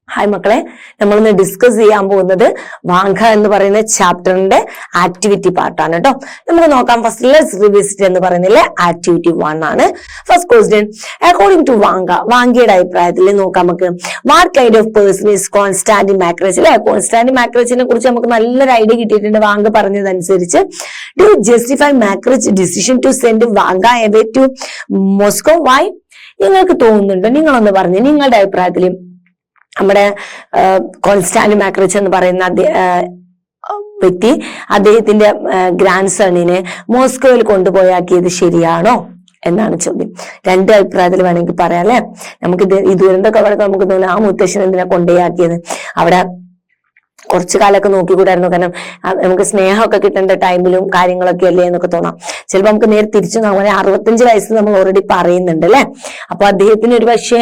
Hi മക്കളെ, നമ്മളിന്ന് discuss ചെയ്യാൻ പോകുന്നത് വാങ്ക എന്ന് പറയുന്ന ചാപ്റ്ററിന്റെ ആക്ടിവിറ്റി പാർട്ടാണ് കേട്ടോ. നമുക്ക് നോക്കാം. ഫസ്റ്റ് ലെറ്റ്സ് റിവിസിറ്റ് എന്ന് പറയുന്നില്ലേ ആക്ടിവിറ്റി 1 ആണ്. ഫസ്റ്റ് ക്വസ്റ്റ്യൻ, അക്കോർഡിംഗ് ടു വാങ്കയുടെ അഭിപ്രായത്തിൽ നോക്കാം നമുക്ക്. What kind of person is Constantine Makarich അല്ലെ? കോൺസ്റ്റാന്റിൻ മാക്രേജിനെ കുറിച്ച് നമുക്ക് നല്ലൊരു ഐഡിയ കിട്ടിയിട്ടുണ്ട്. വാങ്ക പറഞ്ഞതനുസരിച്ച് do justify Makarich decision to send Vanka away to Moscow. Why? നിങ്ങൾക്ക് തോന്നുന്നുണ്ടോ? നിങ്ങളൊന്ന് പറഞ്ഞു നിങ്ങളുടെ അഭിപ്രായത്തിൽ നമ്മുടെ കോൺസ്റ്റാന്റിൻ മാക്രേജ് എന്ന് പറയുന്ന വ്യക്തി അദ്ദേഹത്തിന്റെ ഗ്രാൻഡ് സണിനെ മോസ്കോയിൽ കൊണ്ടുപോയാക്കിയത് ശരിയാണോ എന്നാണ് ചോദ്യം. രണ്ട് അഭിപ്രായത്തിൽ വേണമെങ്കിൽ പറയാം അല്ലെ. നമുക്ക് ഈ ദുരന്തമൊക്കെ അവിടെ നമുക്ക് തോന്നുന്നു ആ മുത്തശ്ശൻ എന്തിനാ കൊണ്ടുപോയാക്കിയത്, അവിടെ കുറച്ചു കാലമൊക്കെ നോക്കിക്കൂടായിരുന്നു. കാരണം നമുക്ക് സ്നേഹമൊക്കെ കിട്ടേണ്ട ടൈമിലും കാര്യങ്ങളൊക്കെ അല്ലേ എന്നൊക്കെ തോന്നാം. ചിലപ്പോൾ നമുക്ക് നേരെ തിരിച്ചു നോക്കാം. 65 വയസ്സ് നമ്മൾ ഓൾറെഡി പറയുന്നുണ്ട് അല്ലെ. അപ്പൊ അദ്ദേഹത്തിന് ഒരു പക്ഷേ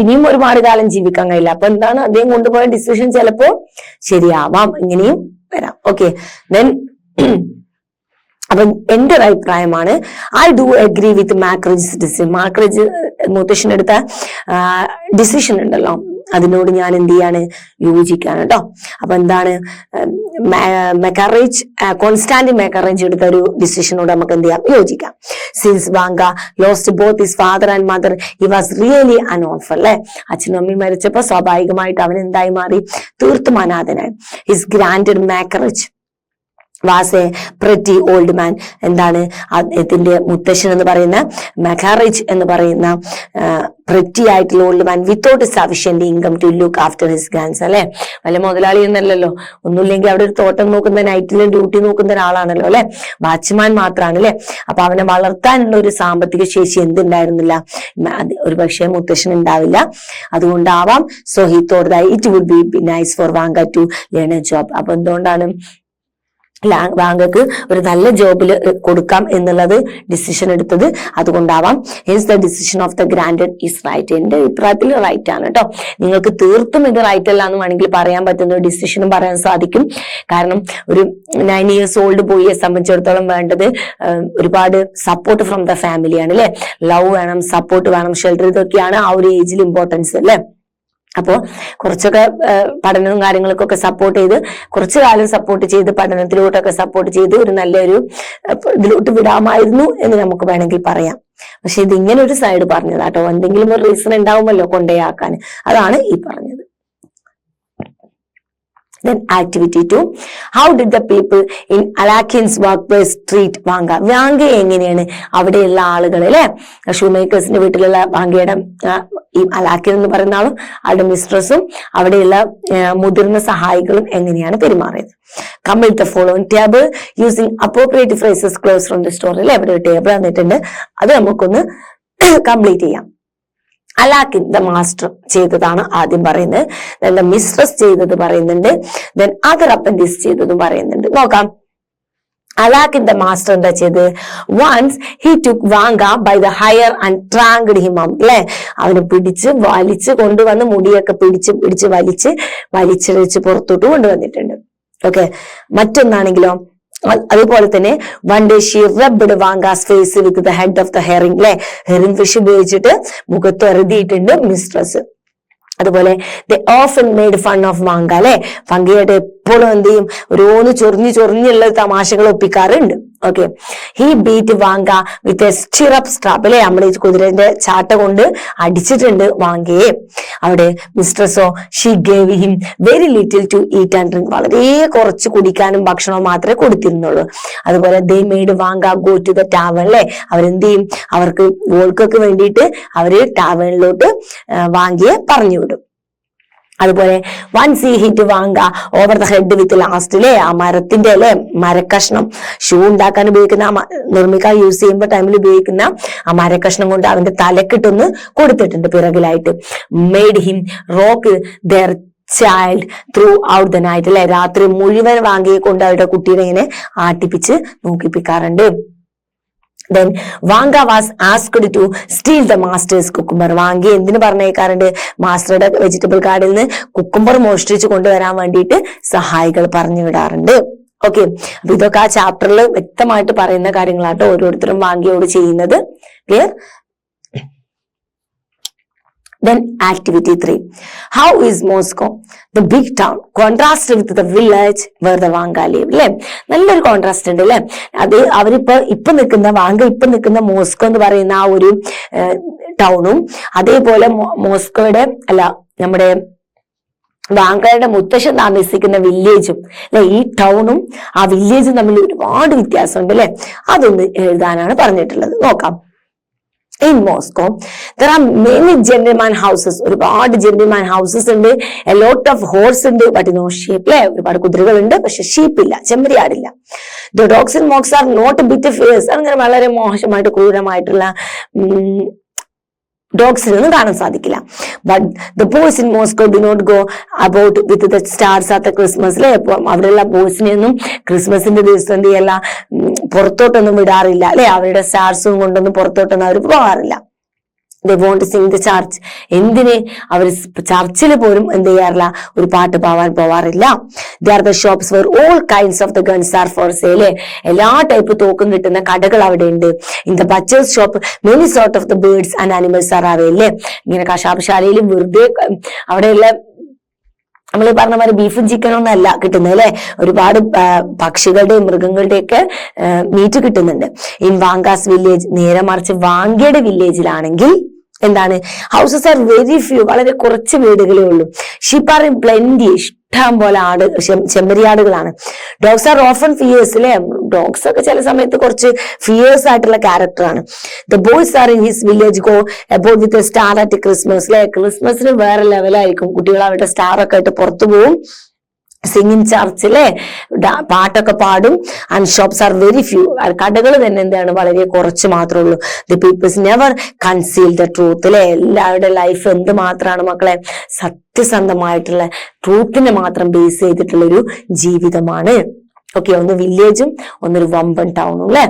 ഇനിയും ഒരുപാട് കാലം ജീവിക്കാൻ കഴിയില്ല. അപ്പൊ എന്താണ് അദ്ദേഹം കൊണ്ടുപോയ ഡിസിഷൻ ചിലപ്പോ ശരിയാവാം, ഇങ്ങനെയും വരാം. ഓക്കെ, ദെൻ അപ്പൊ എന്റെ ഒരു അഭിപ്രായമാണ് I do agree with Makarich decision. Makarich മുത്തശ്ശനെടുത്ത ഡിസിഷൻ ഉണ്ടല്ലോ, അതിനോട് ഞാൻ എന്ത് ചെയ്യാണ്, യോജിക്കാണ് കേട്ടോ. അപ്പൊ എന്താണ് കോൺസ്റ്റാന്റിൻ മാക്രേജ് എടുത്ത ഒരു ഡിസിഷനോട് നമുക്ക് എന്ത് ചെയ്യാം, യോജിക്കാം. Since Vanka lost both his father and mother he was really an orphan അല്ലെ. അച്ഛനും അമ്മയും മരിച്ചപ്പോ സ്വാഭാവികമായിട്ട് അവൻ എന്തായി മാറി, തീർത്തും അനാഥനായി. His grand Makarich was a pretty old man. എന്താണ് ഇതിന്റെ മുത്തശ്ശൻ എന്ന് പറയുന്ന മാക്രേജ് എന്ന് പറയുന്ന പ്രെറ്റി ആയിട്ടുള്ള old man without sufficient income to look after his grands അല്ലെ. വല്ല മുതലാളി എന്നല്ലല്ലോ, ഒന്നുമില്ലെങ്കിൽ അവിടെ ഒരു തോട്ടം നോക്കുന്ന നൈറ്റിലും ഡ്യൂട്ടി നോക്കുന്ന ഒരാളാണല്ലോ അല്ലെ, വാച്ച്മാൻ മാത്രമാണ് അല്ലെ. അപ്പൊ അവനെ വളർത്താനുള്ള ഒരു സാമ്പത്തിക ശേഷി എന്തുണ്ടായിരുന്നില്ല, ഒരു പക്ഷേ മുത്തശ്ശൻ ഉണ്ടാവില്ല. അതുകൊണ്ടാവാം so he thought that it would be nice for Vanka to learn a job. അപ്പൊ എന്തുകൊണ്ടാണ് വാങ്കക്ക് ഒരു നല്ല ജോബിൽ കൊടുക്കാം എന്നുള്ളത് ഡിസിഷൻ എടുത്തത്, അതുകൊണ്ടാവാം. His the decision of the granddad is right. എന്റെ അഭിപ്രായത്തിൽ റൈറ്റ് ആണ് കേട്ടോ. നിങ്ങൾക്ക് തീർത്തും ഇത് റൈറ്റ് അല്ല എന്ന് വേണമെങ്കിൽ പറയാൻ പറ്റുന്ന ഒരു ഡിസിഷനും പറയാൻ സാധിക്കും. കാരണം ഒരു 9 years ഓൾഡ് ബോയിയെ സംബന്ധിച്ചിടത്തോളം വേണ്ടത് ഒരുപാട് സപ്പോർട്ട് ഫ്രം ദ ഫാമിലിയാണ് അല്ലെ. ലവ് വേണം, സപ്പോർട്ട് വേണം, ഷെൽട്ടർ, ഇതൊക്കെയാണ് ആ ഒരു ഏജിൽ ഇമ്പോർട്ടൻസ് അല്ലെ. അപ്പോ കുറച്ചൊക്കെ പഠനവും കാര്യങ്ങൾക്കൊക്കെ സപ്പോർട്ട് ചെയ്ത് കുറച്ചു കാലം സപ്പോർട്ട് ചെയ്ത് പഠനത്തിലോട്ടൊക്കെ സപ്പോർട്ട് ചെയ്ത് ഒരു നല്ലൊരു ഇതിലോട്ട് വിടാമായിരുന്നു എന്ന് നമുക്ക് വേണമെങ്കിൽ പറയാം. പക്ഷെ ഇത് ഇങ്ങനെ ഒരു സൈഡ് പറഞ്ഞതാട്ടോ, എന്തെങ്കിലും ഒരു റീസൺ ഉണ്ടാവുമല്ലോ കൊണ്ടേയാക്കാൻ, അതാണ് ഈ പറഞ്ഞത്. Then activity 2, how did the people in Alakin's workplace treat Vanga? Vanga എങ്ങനെയാണ് അവിടെയുള്ള ആളുകൾ അല്ലെ, ഷൂ മേക്കേഴ്സിന്റെ വീട്ടിലുള്ള വാങ്കയുടെ ഈ അലാക്കിൻ എന്ന് പറയുന്ന ആളും അവരുടെ മിസ്ട്രസും അവിടെയുള്ള മുതിർന്ന സഹായികളും എങ്ങനെയാണ് പെരുമാറിയത്. Complete the following table using appropriate phrases close from the story അല്ലെ. ഇവിടെ ഒരു ടേബിൾ തന്നിട്ടുണ്ട്, അത് നമുക്കൊന്ന് കംപ്ലീറ്റ് ചെയ്യാം. അലാക്കിൻ ദ മാസ്റ്റർ ചെയ്തതാണ് ആദ്യം പറയുന്നത്, ദെൻ ദ മിസ്ട്രസ് ചെയ്തത് പറയുന്നുണ്ട്, ദെൻ അതർ അപ്പൻഡിസ് ചെയ്തതും പറയുന്നുണ്ട്. നോക്കാം. അലാക്കിൻ ദ മാസ്റ്റർ എന്താ ചെയ്ത്, once he took Vanka by the hair and dragged him out അല്ലെ. അവന് പിടിച്ച് വലിച്ച് കൊണ്ടുവന്ന് മുടിയൊക്കെ പിടിച്ച് വലിച്ച് പുറത്തോട്ട് കൊണ്ടുവന്നിട്ടുണ്ട്. ഓക്കെ, മറ്റൊന്നാണെങ്കിലോ അതുപോലെ തന്നെ one day she rubbed Vanka's face with the head of the herring അല്ലെ. ഹെറിംഗ് ഫിഷ് ഉപയോഗിച്ചിട്ട് മുഖത്ത് എറുതിയിട്ടുണ്ട് മിസ്ട്രസ്. അതുപോലെ they often made fun of Vanka അല്ലെ. വാങ്കയായിട്ട് എപ്പോഴും എന്ത് ചെയ്യും, ഓരോന്ന് ചൊറിഞ്ഞുള്ള തമാശകൾ ഒപ്പിക്കാറുണ്ട്. Okay, he beat Vanka with a stirrup strap അല്ലെ. നമ്മൾ ഈ കുതിരന്റെ ചാട്ട കൊണ്ട് അടിച്ചിട്ടുണ്ട് വാങ്കയെ. അവിടെ മിസ്ട്രസോ she gave him very little to eat and drink. വളരെ കുറച്ച് കുടിക്കാനും ഭക്ഷണവും മാത്രമേ കൊടുത്തിരുന്നുള്ളൂ. അതുപോലെ they made Vanka go to the town അല്ലെ. അവരെന്ത് ചെയ്യും, അവർക്ക് വോൾക്കൊക്കെ വേണ്ടിയിട്ട് അവര് ടാവേണിലോട്ട് വാങ്കയെ പറഞ്ഞു വിടും. അതുപോലെ once he hit Vanka over the head with last അല്ലെ. ആ മരത്തിന്റെ അല്ലെ മരക്കഷ്ണം, ഷൂ ഉണ്ടാക്കാൻ ഉപയോഗിക്കുന്ന നിർമ്മിക്കാൻ യൂസ് ചെയ്യുമ്പോൾ ടൈമിൽ ഉപയോഗിക്കുന്ന ആ മരക്കഷ്ണം കൊണ്ട് അവന്റെ തലക്കിട്ടൊന്ന് കൊടുത്തിട്ടുണ്ട് പിറകിലായിട്ട്. Made him rock their child throughout the night അല്ലെ. രാത്രി മുഴുവൻ വാങ്കയെ കൊണ്ട് അവരുടെ കുട്ടീനെ ഇങ്ങനെ ആട്ടിപ്പിച്ച് നോക്കിപ്പിക്കാറുണ്ട്. Then Vanga was asked to steal the master's cucumber. Vanka എന്തിനു പറഞ്ഞേക്കാറുണ്ട്, മാസ്റ്ററുടെ വെജിറ്റബിൾ ഗാർഡിൽ നിന്ന് കുക്കുംബർ മോഷ്ടിച്ചു കൊണ്ടുവരാൻ വേണ്ടിയിട്ട് സഹായികൾ പറഞ്ഞു വിടാറുണ്ട്. ഓക്കെ, അപ്പൊ ഇതൊക്കെ ആ ചാപ്റ്ററിൽ വ്യക്തമായിട്ട് പറയുന്ന കാര്യങ്ങളാട്ടോ ഓരോരുത്തരും വാങ്കയോട് ചെയ്യുന്നത്. Clear? Then activity 3. How is Moscow, the big town, contrasted with the village where the Vanga live? അല്ലെ, നല്ലൊരു കോൺട്രാസ്റ്റ് ഉണ്ട് അല്ലെ. അത് ഇപ്പൊ നിൽക്കുന്ന വാങ്ക, ഇപ്പൊ നിൽക്കുന്ന മോസ്കോ എന്ന് പറയുന്ന ആ ഒരു ടൗണും, അതേപോലെ മോസ്കോയുടെ നമ്മുടെ വാങ്കയുടെ മുത്തശ്ശൻ താമസിക്കുന്ന വില്ലേജും അല്ലെ, ഈ ടൗണും ആ വില്ലേജും തമ്മിൽ ഒരുപാട് വ്യത്യാസമുണ്ട് അല്ലെ. അതൊന്ന് എഴുതാനാണ് പറഞ്ഞിട്ടുള്ളത്. നോക്കാം. In Moscow, there are many gentleman houses. ഒരുപാട് gentleman houses ഉണ്ട്. A lot of horse ഉണ്ട്, but no sheep. ഒരുപാട് കുതിരകളുണ്ട്, പക്ഷെ ഷീപ്പ് ഇല്ല, ചെമ്മരിയാടില്ല. The dogs in Moscow are not a bit fierce. അങ്ങനെ വളരെ മോശമായിട്ട് ക്രൂരമായിട്ടുള്ള ഡോഗ്സിനൊന്നും കാണാൻ സാധിക്കില്ല. But the boys in Moscow do not go about with the stars at ക്രിസ്മസിലെ. അവിടെയുള്ള ബോയ്സിനെയൊന്നും ക്രിസ്മസിന്റെ ദിവസം എന്ത് ചെയ്യല്ല, പുറത്തോട്ടൊന്നും വിടാറില്ല അല്ലെ. അവരുടെ സ്റ്റാർസും കൊണ്ടൊന്നും പുറത്തോട്ടൊന്നും അവർ പോകാറില്ല. They want to sing the church. എന്തിന് അവർ ചർച്ചിൽ പോലും എന്ത് ചെയ്യാറില്ല, ഒരു പാട്ട് പോവാറില്ല. There are the shops where all kinds of the guns are for sale. എല്ലാ ടൈപ്പ് തോക്കും കിട്ടുന്ന കടകൾ അവിടെ ഉണ്ട്. In the butcher's shop many sort of the birds and animals are available. ഇങ്ങനെ കശാപശാലയിൽ വെറുതെ അവിടെയുള്ള നമ്മൾ പറഞ്ഞ മാതിരി ബീഫും ചിക്കനും ഒന്നും അല്ല കിട്ടുന്നത് അല്ലെ, ഒരുപാട് പക്ഷികളുടെയും മൃഗങ്ങളുടെയൊക്കെ മീറ്റ് കിട്ടുന്നുണ്ട്. ഇൻ വാങ്കാസ് വില്ലേജ്, നേരെ മറിച്ച് വാങ്കയുടെ വില്ലേജിലാണെങ്കിൽ എന്താണ്, ഹൗസസ് ആർ വെരി ഫ്യൂ, വളരെ കുറച്ച് വീടുകളേ ഉള്ളൂ. ഷീപ്പ് ആർ ഇൻ പ്ലെന്റി, ഇഷ്ടം പോലെ ചെമ്മരിയാടുകളാണ്. ഡോഗ്സ് ആർ ഓഫൺ ഫിയേഴ്സ് അല്ലെ, ഡോഗ്സ് ഒക്കെ ചില സമയത്ത് കുറച്ച് ഫിയേഴ്സ് ആയിട്ടുള്ള ക്യാരക്ടറാണ്. The boys are in his village go about with a star at Christmas അല്ലെ. ക്രിസ്മസിന് വേറെ ലെവലായിരിക്കും, കുട്ടികൾ അവരുടെ സ്റ്റാർ ഒക്കെ ആയിട്ട് പുറത്തു പോവും, സിംഗിങ് ചർച്ചിലെ പാട്ടൊക്കെ പാടും. And shops are very few, കടകൾ തന്നെ എന്താണ് വളരെ കുറച്ച് മാത്രമേ ഉള്ളൂ. The peoples never conceal the truth അല്ലെ. എല്ലാവരുടെ ലൈഫ് എന്ത് മാത്രമാണ് മക്കളെ, സത്യസന്ധമായിട്ടുള്ള ട്രൂത്തിനെ മാത്രം ബേസ് ചെയ്തിട്ടുള്ള ഒരു ജീവിതമാണ്. ഓക്കെ, ഒന്ന് വില്ലേജും ഒന്നൊരു വമ്പൻ ടൗണും അല്ലെ.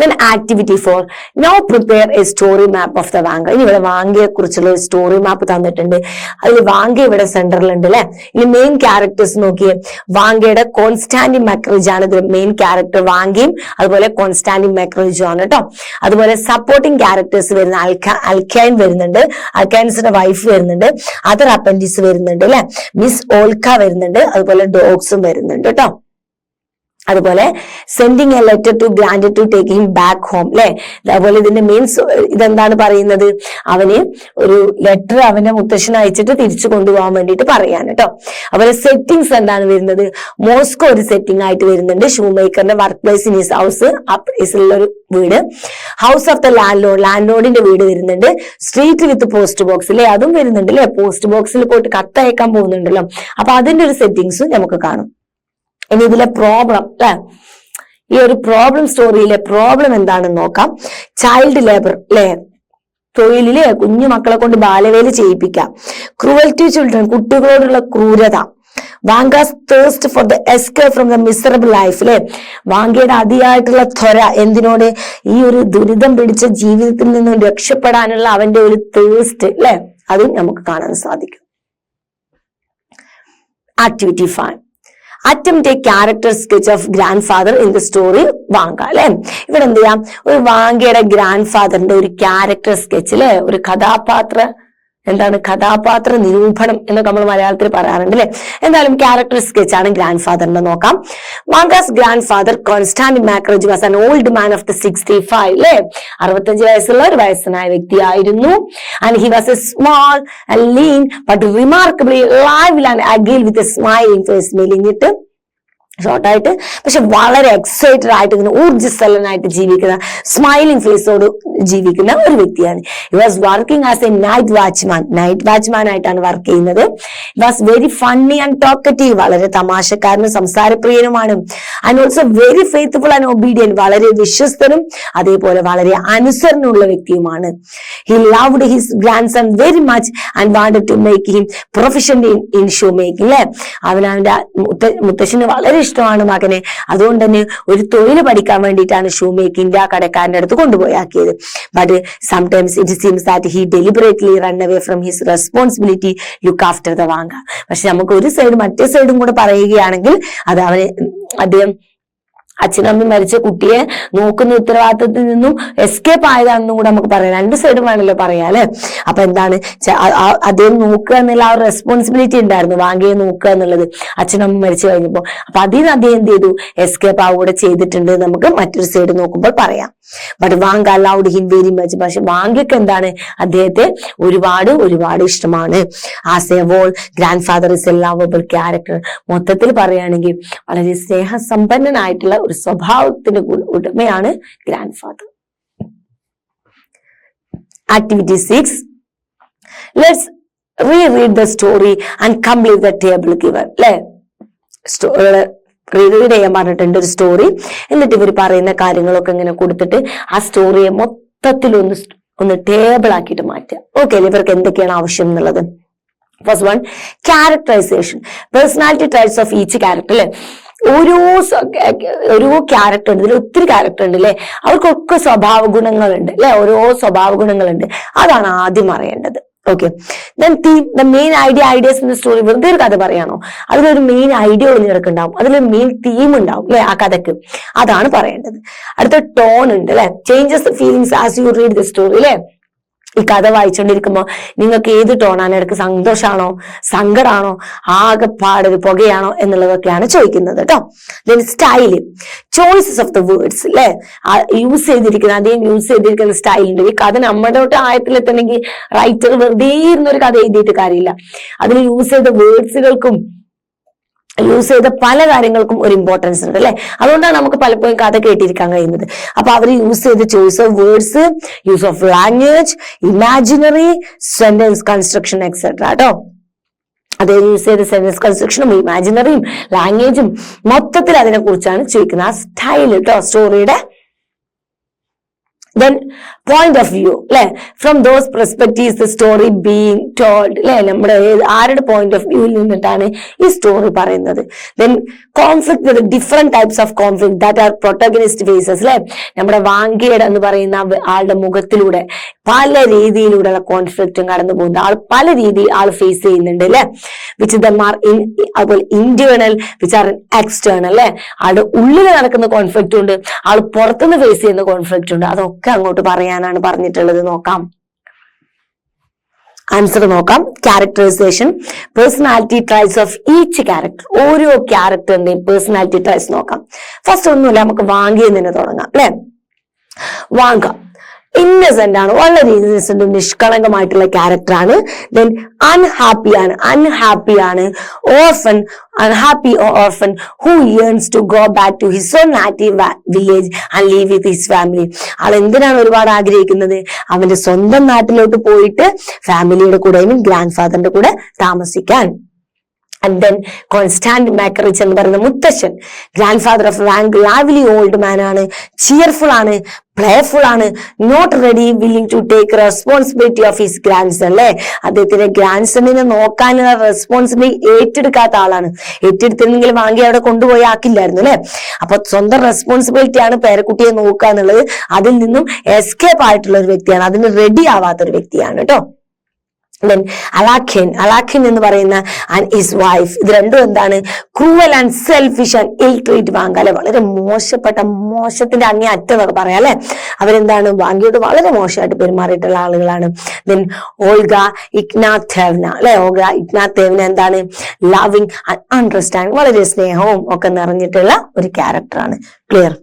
Then activity 4. Now prepare a story map of the Vanga. ഇനി ഇവിടെ വാങ്കയെ കുറിച്ചുള്ള ഒരു സ്റ്റോറി മാപ്പ് തന്നിട്ടുണ്ട്. അതിൽ വാങ്ക ഇവിടെ സെന്ററിൽ ഉണ്ട് അല്ലെ. ഇനി മെയിൻ ക്യാരക്ടേഴ്സ് നോക്കിയേ. വാങ്കയുടെ കോൺസ്റ്റാന്റിൻ മെക്രിജ് ആണ് ഇതിൽ മെയിൻ ക്യാരക്ടർ. വാങ്കയും അതുപോലെ കോൺസ്റ്റാന്റിൻ മെക്രിജും ആണ് കേട്ടോ. അതുപോലെ സപ്പോർട്ടിംഗ് ക്യാരക്ടേഴ്സ് വരുന്ന അൽക്കൈൻ വരുന്നുണ്ട്, അൽക്കൈൻസിന്റെ വൈഫ് വരുന്നുണ്ട്, അതർ അപ്പൻഡിസ് വരുന്നുണ്ട് അല്ലെ, മിസ് ഓൾക്ക വരുന്നുണ്ട്, അതുപോലെ ഡോഗ്സും വരുന്നുണ്ട് കേട്ടോ. അതുപോലെ sending a letter to grand to take him back home അല്ലെ. അതുപോലെ ഇതിന്റെ മീൻസ് ഇതെന്താണ് പറയുന്നത്, അവന് ഒരു ലെറ്റർ അവന്റെ മുത്തശ്ശന് അയച്ചിട്ട് തിരിച്ചു കൊണ്ടുപോകാൻ വേണ്ടിയിട്ട് പറയാണ് കേട്ടോ. അതുപോലെ സെറ്റിംഗ്സ് എന്താണ് വരുന്നത്, മോസ്കോ ഒരു സെറ്റിംഗ് ആയിട്ട് വരുന്നുണ്ട്. ഷൂ മേക്കറിന്റെ work place in his house, ഉള്ള ഒരു വീട്. ഹൗസ് ഓഫ് ദ ലാൻഡ് ലോഡിന്റെ വീട് വരുന്നുണ്ട്. സ്ട്രീറ്റ് വിത്ത് പോസ്റ്റ് ബോക്സ് അല്ലെ, അതും വരുന്നുണ്ട് അല്ലെ. പോസ്റ്റ് ബോക്സിൽ പോയിട്ട് കത്തയക്കാൻ പോകുന്നുണ്ടല്ലോ, അപ്പൊ അതിന്റെ ഒരു സെറ്റിംഗ്സും നമുക്ക് കാണും. ഇനി ഇതിലെ പ്രോബ്ലം അല്ലെ, ഈ ഒരു പ്രോബ്ലം സ്റ്റോറിയിലെ പ്രോബ്ലം എന്താണെന്ന് നോക്കാം. ചൈൽഡ് ലേബർ അല്ലെ, തൊഴിലില് കുഞ്ഞു മക്കളെ കൊണ്ട് ബാലവേല ചെയ്യിപ്പിക്കാം. ക്രൂവൽറ്റി ചിൽഡ്രൻ, കുട്ടികളോടുള്ള ക്രൂരത. Vanka's thirst for the escape from the miserable life അല്ലെ. വാങ്കയുടെ അതിയായിട്ടുള്ള ത്വര എന്തിനോട്, ഈ ഒരു ദുരിതം പിടിച്ച ജീവിതത്തിൽ നിന്നും രക്ഷപ്പെടാനുള്ള അവന്റെ ഒരു തേഴ്സ്റ്റ് അല്ലെ, അത് നമുക്ക് കാണാൻ സാധിക്കും. Activity 5. Attempt a character sketch of grandfather in the story Vanga അല്ലെ. ഇവിടെ എന്ത് ചെയ്യാം, ഒരു വാങ്കയുടെ ഗ്രാൻഡ് ഫാദറിന്റെ ഒരു ക്യാരക്ടർ സ്കെച്ച് അല്ലെ, ഒരു കഥാപാത്ര നിരൂപണം എന്നൊക്കെ നമ്മൾ മലയാളത്തിൽ പറയാറുണ്ട് അല്ലെ. എന്തായാലും ക്യാരക്ടർ സ്കെച്ച് ആണ് ഗ്രാൻഡ് ഫാദറിന്റെ. നോക്കാം. Vanka's grand father Konstantin Makarich was an old man of the 65 അല്ലെ, 65 വയസ്സുള്ള ഒരു വയസ്സനായ വ്യക്തിയായിരുന്നു. And he was a small and lean but remarkably lively and agile with a smiling face. മെലിഞ്ഞിട്ട് ഷോർട്ടായിട്ട് പക്ഷെ വളരെ എക്സൈറ്റഡ് ആയിട്ട് ഇങ്ങനെ ഊർജ്ജസ്വലനായിട്ട് ജീവിക്കുന്ന, സ്മൈലിംഗ് ഫേസോട് ജീവിക്കുന്ന ഒരു വ്യക്തിയാണ്. He was working as a night watchman ആയിട്ടാണ് വർക്ക് ചെയ്യുന്നത്. He was very funny and talkative, വളരെ തമാശക്കാരനും സംസാരപ്രിയനുമാണ്. And also very faithful and obedient, വളരെ വിശ്വസ്തനും അതേപോലെ വളരെ അനുസരണമുള്ള വ്യക്തിയുമാണ്. He loved his grand son very much and wanted to make him professional in shoe making അല്ലെ. അവന്റെ മുത്തശ്ശന് വളരെ ഇഷ്ടമാണ് മകനെ, അതുകൊണ്ട് തന്നെ ഒരു തൊഴിൽ പഠിക്കാൻ വേണ്ടിയിട്ടാണ് ഷൂ മേക്കിംഗ് ആ കടക്കാരന്റെ അടുത്ത് കൊണ്ടുപോയാക്കിയത്. But sometimes it seems that he deliberately run away from his responsibility look after the Vanka. പക്ഷെ നമുക്ക് ഒരു സൈഡ് മറ്റേ സൈഡും കൂടെ പറയുകയാണെങ്കിൽ അത് അദ്ദേഹം അച്ഛനമ്മ മരിച്ച കുട്ടിയെ നോക്കുന്ന ഉത്തരവാദിത്തത്തിൽ നിന്നും എസ്കേപ്പ് ആയതാണെന്നും കൂടെ നമുക്ക് പറയാം. രണ്ട് സൈഡും വേണമല്ലോ പറയാം അല്ലെ. അപ്പൊ എന്താണ് അദ്ദേഹം നോക്കുക എന്നുള്ള ആ ഒരു റെസ്പോൺസിബിലിറ്റി ഉണ്ടായിരുന്നു, വാങ്കയെ നോക്കുക എന്നുള്ളത് അച്ഛനമ്മ മരിച്ചു കഴിഞ്ഞപ്പോ. അപ്പൊ അതിൽ നിന്ന് അദ്ദേഹം എന്ത് ചെയ്തു, എസ്കേപ്പ് ആവുകൂടെ ചെയ്തിട്ടുണ്ട് നമുക്ക് മറ്റൊരു സൈഡ് നോക്കുമ്പോൾ പറയാം. But Vanka allowed him very much. പക്ഷെ വാങ്കയ്ക്ക് എന്താണ്, അദ്ദേഹത്തെ ഒരുപാട് ഇഷ്ടമാണ്. As a whole grandfather is a lovable character. മൊത്തത്തിൽ പറയുകയാണെങ്കിൽ വളരെ സ്നേഹസമ്പന്നനായിട്ടുള്ള ഒരു സ്വഭാവത്തിന്റെ ഉടമയാണ് grandfather. Activity 6. Let's read the story and complete the table given. അല്ലെ, റീഡ് ചെയ്യാൻ പറഞ്ഞിട്ടുണ്ട് ഒരു സ്റ്റോറി. എന്നിട്ട് ഇവർ പറയുന്ന കാര്യങ്ങളൊക്കെ ഇങ്ങനെ കൊടുത്തിട്ട് ആ സ്റ്റോറിയെ മൊത്തത്തിൽ ഒന്ന് ടേബിൾ ആക്കിയിട്ട് മാറ്റുക. ഓക്കെ അല്ലെ, ഇവർക്ക് എന്തൊക്കെയാണ് ആവശ്യം എന്നുള്ളത്. First one, characterisation, personality traits of each character. അല്ലെ, ഓരോ ക്യാരക്ടർ ഉണ്ട്, ഇതിൽ ഒത്തിരി ക്യാരക്ടർ ഉണ്ട് അല്ലെ, അവർക്കൊക്കെ സ്വഭാവ ഗുണങ്ങളുണ്ട് അല്ലെ, ഓരോ സ്വഭാവ ഗുണങ്ങളുണ്ട്. അതാണ് ആദ്യം അറിയേണ്ടത്. Okay, then theme, the main ideas in the story. വെറുതെ ഒരു കഥ പറയാണോ, അതിലൊരു മെയിൻ ഐഡിയ ഒളിഞ്ഞിടക്കുണ്ടാവും, അതിലൊരു മെയിൻ തീം ഉണ്ടാവും അല്ലെ ആ കഥക്ക്, അതാണ് പറയേണ്ടത്. അടുത്ത ടോൺ ഉണ്ട് അല്ലെ, changes the feelings as you read the story. അല്ലെ, ഈ കഥ വായിച്ചുകൊണ്ടിരിക്കുമ്പോ നിങ്ങൾക്ക് ഏത് ടോണാണ്, ഇടയ്ക്ക് സന്തോഷാണോ, സങ്കടാണോ, ആകെപ്പാട് പുകയാണോ എന്നുള്ളതൊക്കെയാണ് ചോദിക്കുന്നത് കേട്ടോ. Then style, choices of the words അല്ലെ, യൂസ് ചെയ്തിരിക്കുന്ന അദ്ദേഹം യൂസ് ചെയ്തിരിക്കുന്ന സ്റ്റൈലുണ്ട്. ഈ കഥ നമ്മുടെ ആയത്തിലെത്തണമെങ്കിൽ റൈറ്റർ വെറുതെ ഇരുന്നൊരു കഥ എഴുതിയിട്ട് കാര്യമില്ല, അതിൽ യൂസ് ചെയ്ത വേർഡ്സുകൾക്കും യൂസ് ചെയ്ത പല കാര്യങ്ങൾക്കും ഒരു ഇമ്പോർട്ടൻസ് ഉണ്ട് അല്ലെ. അതുകൊണ്ടാണ് നമുക്ക് പലപ്പോഴും കഥ കേട്ടിരിക്കാൻ കഴിയുന്നത്. അപ്പൊ അവർ യൂസ് ചെയ്ത choice of words, use of language, imaginary, sentence construction etcetera കേട്ടോ. അദ്ദേഹം യൂസ് ചെയ്ത സെന്റൻസ് കൺസ്ട്രക്ഷനും ഇമാജിനറിയും ലാംഗ്വേജും മൊത്തത്തിൽ അതിനെ കുറിച്ചാണ് ചോദിക്കുന്നത്. ആ സ്റ്റൈൽ കേട്ടോ സ്റ്റോറിയുടെ. Then point of view അല്ലെ, from those perspectives the story being told അല്ലെ, നമ്മുടെ ആരുടെ പോയിന്റ് ഓഫ് വ്യൂവിൽ നിന്നിട്ടാണ് ഈ സ്റ്റോറി പറയുന്നത്. Then conflict with different types of conflict that are protagonist faces അല്ലെ, നമ്മുടെ വാങ്കയുടെ എന്ന് പറയുന്ന ആളുടെ മുഖത്തിലൂടെ പല രീതിയിലൂടെയുള്ള കോൺഫ്ലിക്റ്റും കടന്നു പോകുന്നത്, ആൾ പല രീതിയിൽ ആൾ ഫേസ് ചെയ്യുന്നുണ്ട് അല്ലെ. വിച്ച് ദം ആർ അതുപോലെ ഇന്റേണൽ, വിച്ച് ആർ എക്സ്റ്റേണൽ അല്ലെ, ആളുടെ ഉള്ളിൽ നടക്കുന്ന കോൺഫ്ലിക്റ്റ് ഉണ്ട്, ആൾ പുറത്തുനിന്ന് ഫേസ് ചെയ്യുന്ന കോൺഫ്ലിക്റ്റ് ഉണ്ട്. അതൊക്കെ അങ്ങോട്ട് പറയാനാണ് പറഞ്ഞിട്ടുള്ളത്. നോക്കാം, ആൻസർ നോക്കാം. Characterisation, personality traits of each character. ഓരോ ക്യാരക്ടറിന്റെയും പേഴ്സണാലിറ്റി ട്രൈറ്റ്സ് നോക്കാം. ഫസ്റ്റ് ഒന്നുമില്ല, നമുക്ക് വാങ്കയിൽ നിന്ന് തുടങ്ങാം അല്ലെ. വാങ്ക ഇന്നസെന്റ് ആണ്, വളരെ ഇന്നസെന്റും നിഷ്കളങ്കമായിട്ടുള്ള ക്യാരക്ടറാണ്. ദെൻ അൺഹാപ്പി ആണ്, orphan, unhappy or orphan who yearns to go back to his own native village and live with his family. ആൾ എന്തിനാണ് ഒരുപാട് ആഗ്രഹിക്കുന്നത്, അവന്റെ സ്വന്തം നാട്ടിലോട്ട് പോയിട്ട് ഫാമിലിയുടെ കൂടെ, ഗ്രാൻഡ് ഫാദറിന്റെ കൂടെ താമസിക്കാൻ. And then കോൺസ്റ്റാന്റ് മാക്കറിച്ച് എന്ന് പറയുന്ന മുത്തശ്ശൻ, grand father of Vanka, lovely old man ആണ്, ചിയർഫുൾ ആണ്, പ്ലേഫുൾ ആണ്, not ready willing to take responsibility of his grand son അല്ലെ. അദ്ദേഹത്തിന്റെ ഗ്രാൻഡ് സണ്ണിനെ നോക്കാനുള്ള റെസ്പോൺസിബിലിറ്റി ഏറ്റെടുക്കാത്ത ആളാണ്. ഏറ്റെടുത്തിരുന്നെങ്കിൽ വാങ്ങി അവിടെ കൊണ്ടുപോയി ആക്കില്ലായിരുന്നു അല്ലെ. അപ്പൊ സ്വന്തം റെസ്പോൺസിബിലിറ്റി ആണ് പേരക്കുട്ടിയെ നോക്കുക എന്നുള്ളത്. അതിൽ നിന്നും എസ്കേപ്പ് ആയിട്ടുള്ള ഒരു വ്യക്തിയാണ്, അതിന് റെഡി ആവാത്ത ഒരു വ്യക്തിയാണ് കേട്ടോ. അലാഖിൻ എന്ന് പറയുന്ന ആൻഡ് ഹിസ് വൈഫ്, ഇത് രണ്ടും എന്താണ്, ക്രൂവൽ ആൻഡ് സെൽഫിഷ് ആൻഡ് ഇൽ ട്രീറ്റ് വാങ്ക അല്ലെ, വളരെ മോശത്തിന്റെ അങ്ങേ അറ്റം എന്നൊക്കെ പറയാം അല്ലെ. അവരെന്താണ്, വാങ്കിയോട് വളരെ മോശമായിട്ട് പെരുമാറിയിട്ടുള്ള ആളുകളാണ്. ദെൻ ഓൾഗ ഇഗ്നാത്തേവ്ന അല്ലെ, ഓൾഗ ഇഗ്നാത്തേവ്ന എന്താണ്, ലവിങ് ആൻഡ് അണ്ടർസ്റ്റാൻഡിങ്, വളരെ സ്നേഹവും ഒക്കെ നിറഞ്ഞിട്ടുള്ള ഒരു ക്യാരക്ടറാണ്. ക്ലിയർ?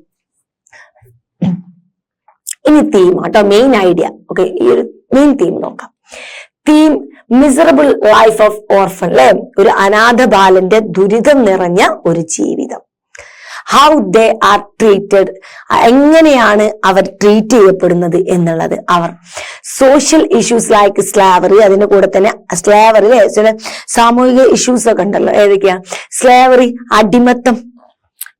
ഇനി തീം കേട്ടോ, മെയിൻ ഐഡിയ. ഓക്കെ, ഈ ഒരു മെയിൻ തീം നോക്കാം. Theme miserable life of orphan അല്ലെ, ഒരു അനാഥ ബാലന്റെ ദുരിതം നിറഞ്ഞ ഒരു ജീവിതം. ഹൗ ദേ ആർ ട്രീറ്റഡ്, എങ്ങനെയാണ് അവർ ട്രീറ്റ് ചെയ്യപ്പെടുന്നത് എന്നുള്ളത്. അവർ സോഷ്യൽ ഇഷ്യൂസ് ലൈക്ക് സ്ലാവറി, അതിന്റെ കൂടെ തന്നെ സ്ലാവറി ചില സാമൂഹിക ഇഷ്യൂസ് ഒക്കെ ഉണ്ടല്ലോ. ഏതൊക്കെയാ? സ്ലാവറി, അടിമത്തം,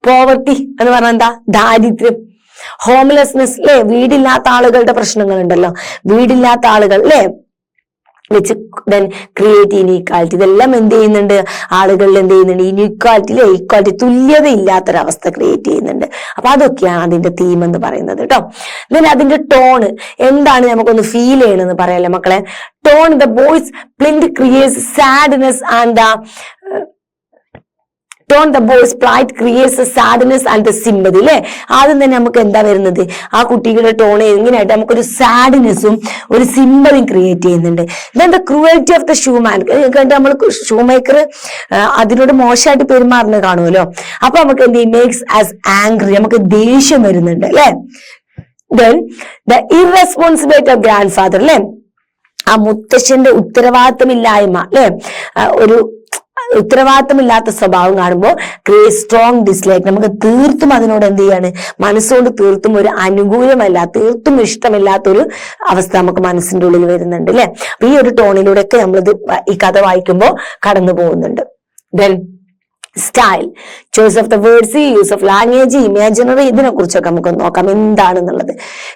പോവർട്ടി എന്ന് പറഞ്ഞാൽ എന്താ, ദാരിദ്ര്യം, ഹോംലെസ്നെസ് അല്ലെ, വീടില്ലാത്ത ആളുകളുടെ പ്രശ്നങ്ങൾ ഉണ്ടല്ലോ, വീടില്ലാത്ത ആളുകൾ അല്ലെ, വെച്ച് ദെൻ ക്രിയേറ്റ് ഇനീക്വാലിറ്റി. ഇതെല്ലാം എന്ത് ചെയ്യുന്നുണ്ട്, ആളുകളിൽ എന്ത് ചെയ്യുന്നുണ്ട്, ഈക്വാലിറ്റി തുല്യത ഇല്ലാത്തൊരവസ്ഥ ക്രിയേറ്റ് ചെയ്യുന്നുണ്ട്. അപ്പൊ അതൊക്കെയാണ് അതിന്റെ തീം എന്ന് പറയുന്നത് കേട്ടോ. ദെൻ അതിന്റെ ടോണ് എന്താണ്, നമുക്കൊന്ന് ഫീൽ ചെയ്യണമെന്ന് പറയാല്ലേ മക്കളെ. Tone, the boys plinth creates sadness and tone the boys plight creates a sadness and the sympathy അല്ലെ. ആദ്യം തന്നെ നമുക്ക് എന്താ വരുന്നത്, ആ കുട്ടികളുടെ ടോൺ എങ്ങനെയായിട്ട് നമുക്കൊരു സാഡ്നെസ്സും ഒരു സിമ്പതിയും ക്രിയേറ്റ് ചെയ്യുന്നുണ്ട്. then the cruelty of the shoeman, നമ്മൾ ഷൂമേക്കർ അതിനോട് മോശമായിട്ട് പെരുമാറുന്നത് കാണുമല്ലോ, അപ്പൊ നമുക്ക് എന്ത് ചെയ്യും, makes us angry, നമുക്ക് ദേഷ്യം വരുന്നുണ്ട് അല്ലെ. then the irresponsibility of grandfather അല്ലെ, ആ മുത്തശ്ശന്റെ ഉത്തരവാദിത്തമില്ലായ്മ അല്ലെ, ഒരു ഉത്തരവാദിത്തമില്ലാത്ത സ്വഭാവം കാണുമ്പോൾ ക്രിയേറ്റ് സ്ട്രോങ് ഡിസ്ലൈക്ക്, നമുക്ക് തീർത്തും അതിനോട് എന്ത് ചെയ്യാണ്, മനസ്സുകൊണ്ട് തീർത്തും ഒരു അനുകൂലമല്ല, തീർത്തും ഇഷ്ടമില്ലാത്തൊരു അവസ്ഥ നമുക്ക് മനസ്സിന്റെ ഉള്ളിൽ വരുന്നുണ്ട് അല്ലെ. അപ്പൊ ഈ ഒരു ടോണിലൂടെ ഒക്കെ നമ്മളിത് ഈ കഥ വായിക്കുമ്പോൾ കടന്നു പോകുന്നുണ്ട്. then style, choice of the words, use of language, imaginary, ഇതിനെ കുറിച്ചൊക്കെ നമുക്ക് നോക്കാം എന്താണെന്നുള്ളത്.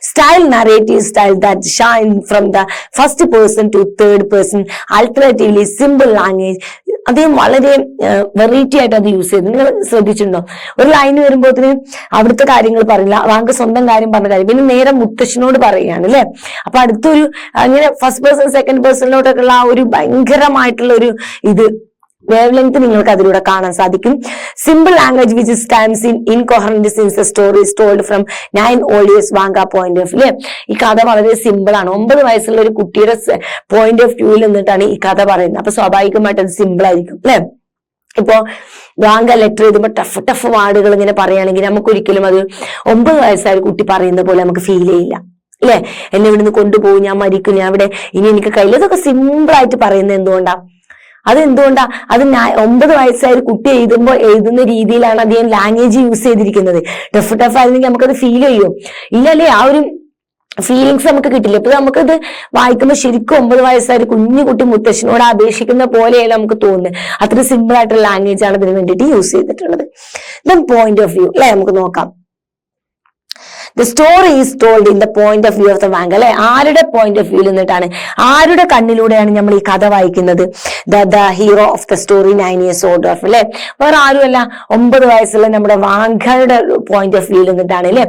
Style, narrative style that shine from the first person to third person, alternatively simple language. അദ്ദേഹം വളരെ വെറൈറ്റി ആയിട്ട് അത് യൂസ് ചെയ്ത്, നിങ്ങൾ ശ്രദ്ധിച്ചിട്ടുണ്ടോ, ഒരു ലൈൻ വരുമ്പോഴത്തേന് അവിടുത്തെ കാര്യങ്ങൾ പറയില്ല, വാങ്ക് സ്വന്തം കാര്യം പറഞ്ഞ കാര്യം, പിന്നെ നേരെ മുത്തശ്ശനോട് പറയുകയാണ് അല്ലെ. അപ്പൊ അടുത്തൊരു അങ്ങനെ ഫസ്റ്റ് പേഴ്സൺ സെക്കൻഡ് പേഴ്സണിലോട്ടൊക്കെ ഉള്ള ആ ഒരു ഭയങ്കരമായിട്ടുള്ള ഒരു ഇത് വേവ് ലെങ്ത് നിങ്ങൾക്ക് അതിലൂടെ കാണാൻ സാധിക്കും. Simple language which stands in incoherent since the story is told from 9 old years Vanka point of view. ഈ കഥ വളരെ സിമ്പിൾ ആണ്, 9 വയസ്സുള്ള ഒരു കുട്ടിയുടെ പോയിന്റ് ഓഫ് വ്യൂവിൽ നിന്നിട്ടാണ് ഈ കഥ പറയുന്നത്. അപ്പൊ സ്വാഭാവികമായിട്ട് അത് സിമ്പിൾ ആയിരിക്കും അല്ലെ. ഇപ്പോ വാങ്ക ലെറ്റർ എഴുതുമ്പോൾ ടഫ് വാർഡുകൾ ഇങ്ങനെ പറയുകയാണെങ്കിൽ നമുക്ക് ഒരിക്കലും അത് 9 വയസ്സായ കുട്ടി പറയുന്ന പോലെ നമുക്ക് ഫീൽ ചെയ്യില്ല അല്ലെ. എന്നെ ഇവിടുന്ന് കൊണ്ടുപോകും, ഞാൻ മരിക്കും, ഞാൻ അവിടെ ഇനി എനിക്ക് കയ്യിൽ, ഇതൊക്കെ സിമ്പിൾ ആയിട്ട് പറയുന്നത് എന്തുകൊണ്ടാ, അതെന്തുകൊണ്ടാ, അത് 9 വയസ്സായ ഒരു കുട്ടി എഴുതുന്ന രീതിയിലാണ് അദ്ദേഹം ലാംഗ്വേജ് യൂസ് ചെയ്തിരിക്കുന്നത്. ടഫ് ആയിരുന്നെങ്കിൽ നമുക്കത് ഫീൽ ചെയ്യും ഇല്ലല്ലേ, ആ ഒരു ഫീലിങ്സ് നമുക്ക് കിട്ടില്ല. ഇപ്പൊ നമുക്കത് വായിക്കുമ്പോൾ ശരിക്കും 9 വയസ്സായ ഒരു കുഞ്ഞു കുട്ടി മുത്തശ്ശനോട് അപേക്ഷിക്കുന്ന പോലെയല്ല നമുക്ക് തോന്നുന്നത്. അത്ര സിമ്പിൾ ആയിട്ടുള്ള ലാംഗ്വേജ് ആണ് ഇതിന് വേണ്ടിയിട്ട് യൂസ് ചെയ്തിട്ടുള്ളത്. ദെൻ പോയിന്റ് ഓഫ് വ്യൂ അല്ലെ, നമുക്ക് നോക്കാം. The story is told in the point of view of the Vanga അല്ലെ. ആരുടെ പോയിന്റ് ഓഫ് വ്യൂവിൽ നിന്നിട്ടാണ്, ആരുടെ കണ്ണിലൂടെയാണ് നമ്മൾ ഈ കഥ വായിക്കുന്നത്? the hero of the story 9 years old of അല്ലെ, വേറെ ആരുമല്ല, 9 വയസ്സുള്ള നമ്മുടെ വാങ്കയുടെ പോയിന്റ് ഓഫ് വ്യൂവിൽ നിന്നിട്ടാണ് അല്ലെ.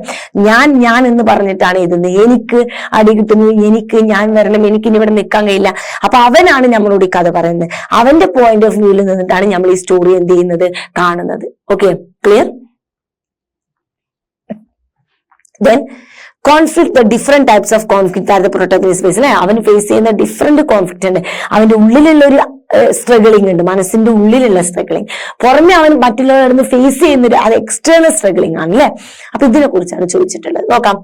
ഞാൻ എന്ന് പറഞ്ഞിട്ടാണ് എഴുതുന്നത്, എനിക്ക് അടി കിട്ടുന്നു, ഞാൻ വരണം, എനിക്ക് ഇനി ഇവിടെ നിൽക്കാൻ കഴിയില്ല. അപ്പൊ അവനാണ് നമ്മളോട് ഈ കഥ പറയുന്നത്, അവന്റെ പോയിന്റ് ഓഫ് വ്യൂവിൽ നിന്നിട്ടാണ് നമ്മൾ ഈ സ്റ്റോറി എന്ത് ചെയ്യുന്നത്, കാണുന്നത്. Okay, clear? Then conflict, the different types of conflict that the protagonist face അല്ലെ. അവൻ ഫേസ് ചെയ്യുന്ന ഡിഫറെന്റ് കോൺഫ്ലിക്റ്റ് ഉണ്ട്. അവന്റെ ഉള്ളിലുള്ള ഒരു സ്ട്രഗിളിംഗ് ഉണ്ട്, മനസ്സിന്റെ ഉള്ളിലുള്ള സ്ട്രഗിളിംഗ്. പുറമെ അവൻ മറ്റുള്ളവരുടെ ഫേസ് ചെയ്യുന്ന അത് എക്സ്റ്റേണൽ സ്ട്രഗിളിംഗ് ആണ് അല്ലെ. അപ്പൊ ഇതിനെ കുറിച്ചാണ് ചോദിച്ചിട്ടുള്ളത്. നോക്കാം.